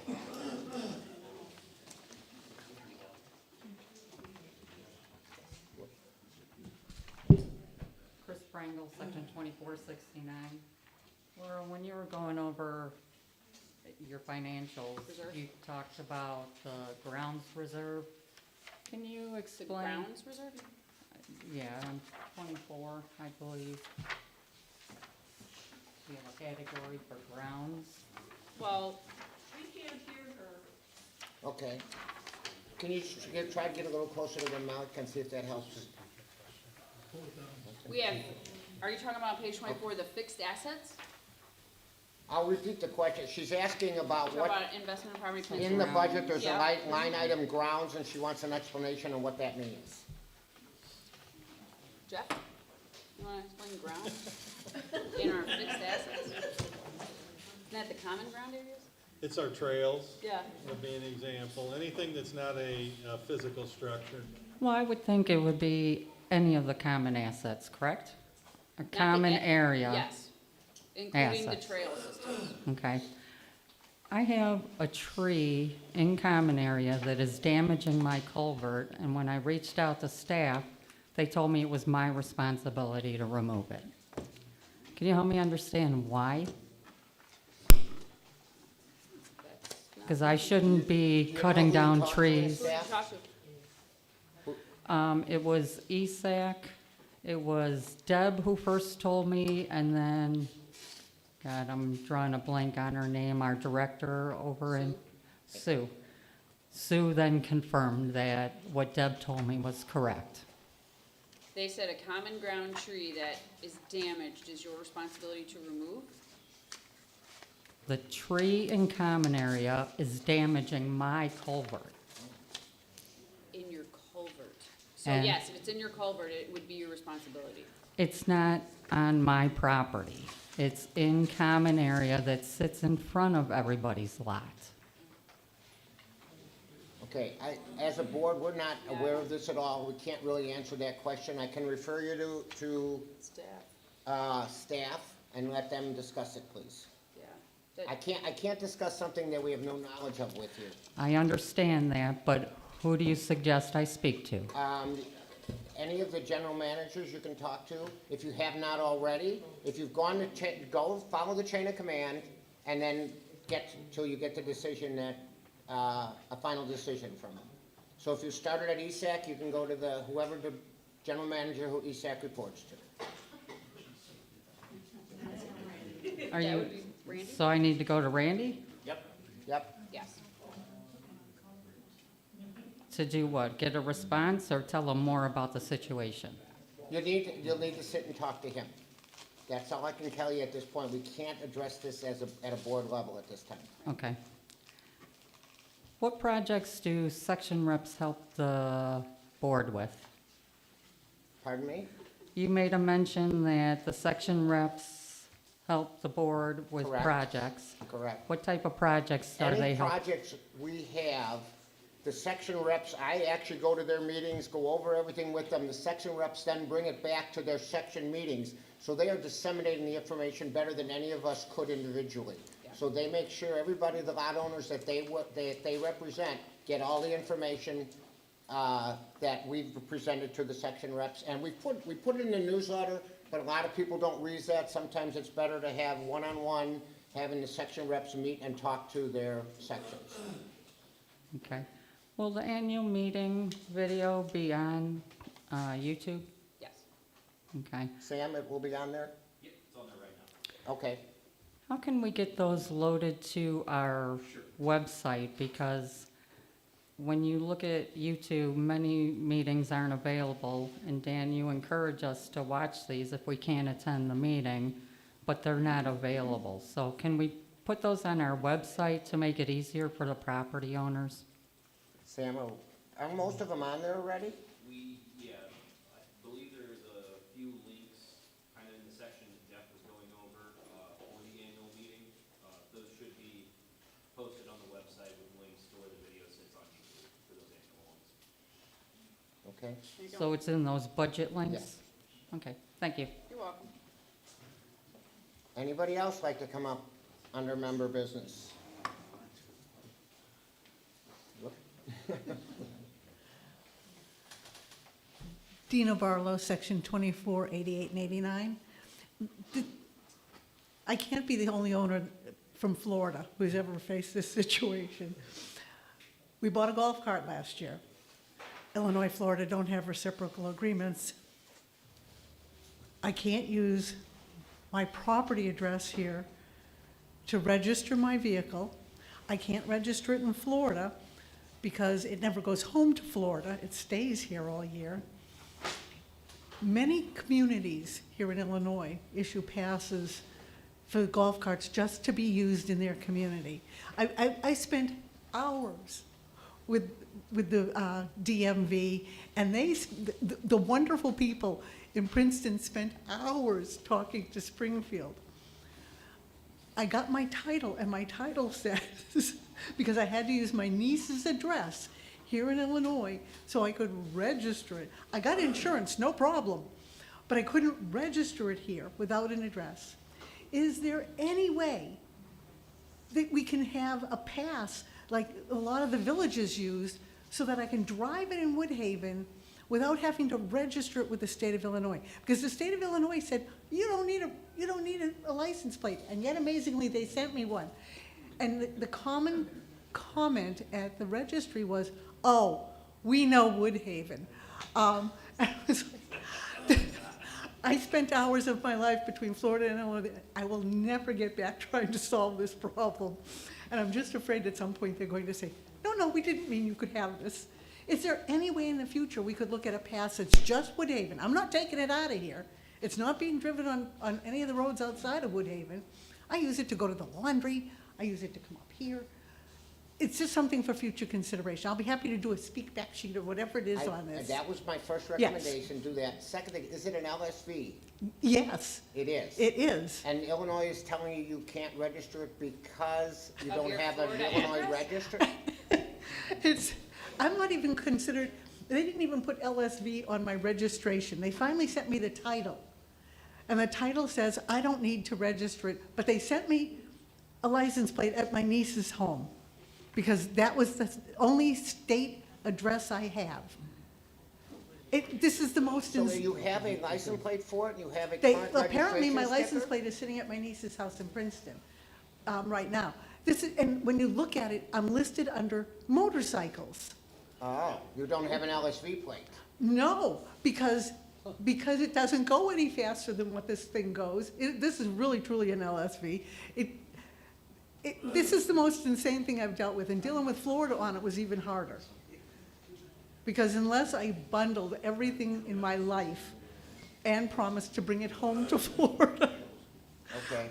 Chris Prangle, section 2469. Laura, when you were going over your financials,
Reserve?
you talked about the grounds reserve. Can you
The
explain?
grounds reserve?
Yeah, on 24, I believe. We have a category for grounds.
Well,
Okay. Can you try to get a little closer to the mic and see if that helps?
we have, are you talking about on page 24, the fixed assets?
I'll repeat the question. She's asking about
Talk
what,
about investment in property, plant,
in the budget, there's a
Yeah.
line item grounds, and she wants an explanation of what that means.
Jeff, you wanna explain grounds? In our fixed assets? Isn't that the common ground areas?
It's our trails,
Yeah.
would be an example, anything that's not a physical structure.
Well, I would think it would be any of the common assets, correct? A
Not the
common
a-
area.
Yes, including the
Assets.
trail systems.
Okay. I have a tree in common area that is damaging my culvert, and when I reached out to staff, they told me it was my responsibility to remove it. Can you help me understand why? Because I shouldn't be
Do you know
cutting
who
down
talked to the
trees.
staff?
Who did you talk to?
It was ESAC, it was Deb who first told me, and then, God, I'm drawing a blank on her name, our director over in Sue. Sue then confirmed that what Deb told me was correct.
They said a common ground tree that is damaged is your responsibility to remove?
The tree in common area is damaging my culvert.
In your culvert. So
And-
yes, if it's in your culvert, it would be your responsibility.
It's not on my property. It's in common area that sits in front of everybody's lot.
Okay, as a board, we're not aware of this at all. We can't really answer that question. I can refer you to staff and let them discuss it, please.
Yeah.
I can't discuss something that we have no knowledge of with you.
I understand that, but who do you suggest I speak to?
Any of the general managers you can talk to, if you have not already. If you've gone to, go follow the chain of command, and then get till you get the decision that, a final decision from them. So if you started at ESAC, you can go to whoever the general manager who ESAC reports to.
Are
That
you,
would be Randy?
so I need to go to Randy
Yep.
Yes.
to do what? Get a response or tell him more about the situation?
You'll need to sit and talk to him. That's all I can tell you at this point. We can't address this at a board level at this time.
Okay. What projects do section reps help the board with?
Pardon me?
You made a mention that the section reps help the board with
Correct.
projects.
Correct.
What type of projects are they
Any
help?
projects we have, the section reps, I actually go to their meetings, go over everything with them. The section reps then bring it back to their section meetings. So they are disseminating the information better than any of us could individually. So they make sure everybody, the lot owners that they represent, get all the information that we've presented to the section reps. And we put it in the newsletter, but a lot of people don't read that. Sometimes it's better to have one-on-one, having the section reps meet and talk to their sections.
Okay. Will the annual meeting video be on YouTube?
Yes.
Okay.
Sam, it will be on there?
Yep, it's on there right now.
Okay.
How can we get those loaded to our website? Because when you look at YouTube, many meetings aren't available. And Dan, you encourage us to watch these if we can't attend the meeting, but they're not available. So can we put those on our website to make it easier for the property owners?
Sam, are most of them on there already?
I believe there's a few links kind of in the section that Jeff was going over for the annual meeting. Those should be posted on the website with links to where the video sits on YouTube for those annual ones.
Okay.
There you go.
So it's in those budget links? Okay, thank you.
You're welcome.
Anybody else like to come up under member business?
Dina Barlow, Section 24, 88, and 89. I can't be the only owner from Florida who's ever faced this situation. We bought a golf cart last year. Illinois, Florida don't have reciprocal agreements. I can't use my property address here to register my vehicle. I can't register it in Florida because it never goes home to Florida. It stays here all year. Many communities here in Illinois issue passes for golf carts just to be used in their community. I spent hours with the DMV, and the wonderful people in Princeton spent hours talking to Springfield. I got my title, and my title says, because I had to use my niece's address here in Illinois so I could register it. I got insurance, no problem, but I couldn't register it here without an address. Is there any way that we can have a pass like a lot of the villages use so that I can drive it in Woodhaven without having to register it with the state of Illinois? Because the state of Illinois said, you don't need a license plate, and yet amazingly they sent me one. And the common comment at the registry was, oh, we know Woodhaven. I was like, I spent hours of my life between Florida and Illinois. I will never get back trying to solve this problem. And I'm just afraid at some point they're going to say, no, we didn't mean you could have this. Is there any way in the future we could look at a pass that's just Woodhaven? I'm not taking it out of here. It's not being driven on any of the roads outside of Woodhaven. I use it to go to the laundry. I use it to come up here. It's just something for future consideration. I'll be happy to do a speak back sheet or whatever it is on this.
That was my first
Yes.
recommendation, do that. Second thing, is it an LSV?
Yes,
It is.
it is.
And Illinois is telling you you can't register it because you
Of
don't
your
have an
Florida
Illinois
address?
register?
It's, I'm not even considered, they didn't even put LSV on my registration. They finally sent me the title. And the title says, I don't need to register it, but they sent me a license plate at my niece's home, because that was the only state address I have. This is the most.
So you have a license plate for it, you have a
They,
current
apparently, my
registration
license
sticker?
plate is sitting at my niece's house in Princeton, right now. This is, and when you look at it, I'm listed under motorcycles.
Oh, you don't have an LSV plate?
No, because it doesn't go any faster than what this thing goes. This is really truly an LSV. This is the most insane thing I've dealt with, and dealing with Florida on it was even harder. Because unless I bundled everything in my life and promised to bring it home to Florida,
Okay.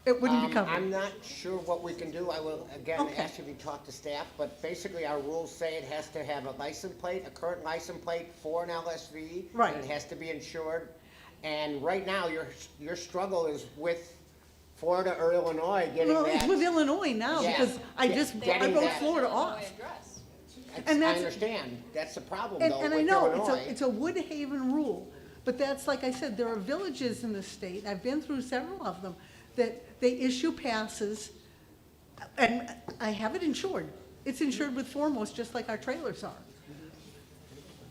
it wouldn't be covered.
I'm not sure what we can do. I will, again,
Okay.
ask you to talk to staff, but basically our rules say it has to have a license plate, a current license plate for an LSV.
Right.
And it has to be insured. And right now, your struggle is with Florida or Illinois getting
Well, it's
that.
with Illinois now,
Yeah,
because I
getting
wrote
that-
Florida off.
I
and that's-
understand. That's the problem,
And,
though,
and I
with
know,
Illinois.
it's a Woodhaven rule, but that's, like I said, there are villages in the state, I've been through several of them, that they issue passes, and I have it insured. It's insured with Foremost, just like our trailers are.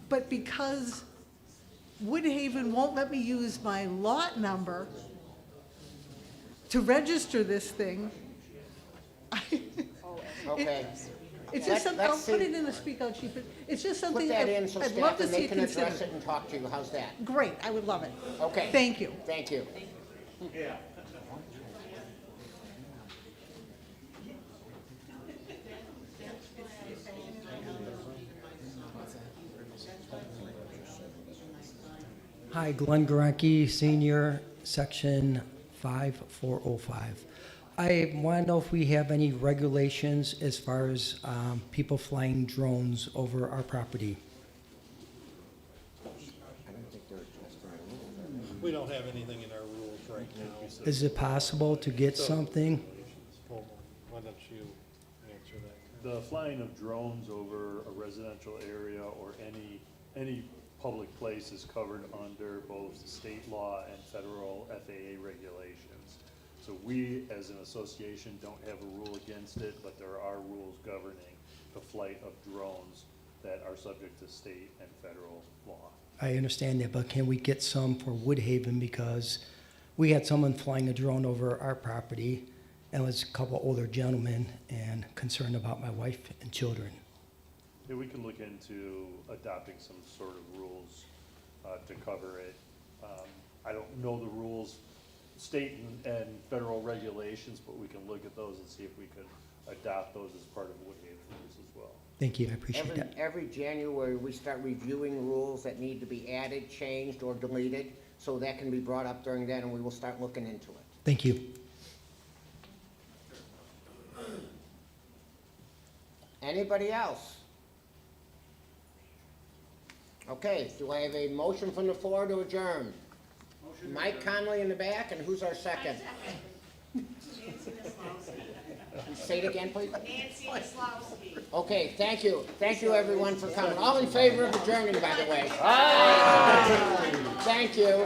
But because Woodhaven won't let me use my lot number to register this thing,
Okay.
it's just something, I'll
Let's
put
see.
it in a speak out sheet, but it's just something
Put that in so
I'd love
staff
to
and
see
they
it
can address it
considered.
and talk to you. How's that?
Great, I would love it.
Okay.
Thank you.
Thank you.
Hi, Glenn Goranke, Senior, Section 5405. I want to know if we have any regulations as far as people flying drones over our property.
We don't have anything in our rules right now.
Is it possible to get something?
Why don't you answer that?
The flying of drones over a residential area or any public place is covered under both state law and federal FAA regulations. So we, as an association, don't have a rule against it, but there are rules governing the flight of drones that are subject to state and federal law.
I understand that, but can we get some for Woodhaven? Because we had someone flying a drone over our property, and it was a couple older gentlemen, and concerned about my wife and children.
Yeah, we can look into adopting some sort of rules to cover it. I don't know the rules, state and federal regulations, but we can look at those and see if we could adopt those as part of Woodhaven rules as well.
Thank you, I appreciate that.
Every January, we start reviewing rules that need to be added, changed, or deleted, so that can be brought up during that, and we will start looking into it.
Thank you.
Anybody else? Okay, do I have a motion from the floor to adjourn? Mike Conley in the back, and who's our second? Say it again, please.
Nancy Maslowski.
Okay, thank you. Thank you, everyone, for coming. All in favor of adjourning, by the way. Thank you.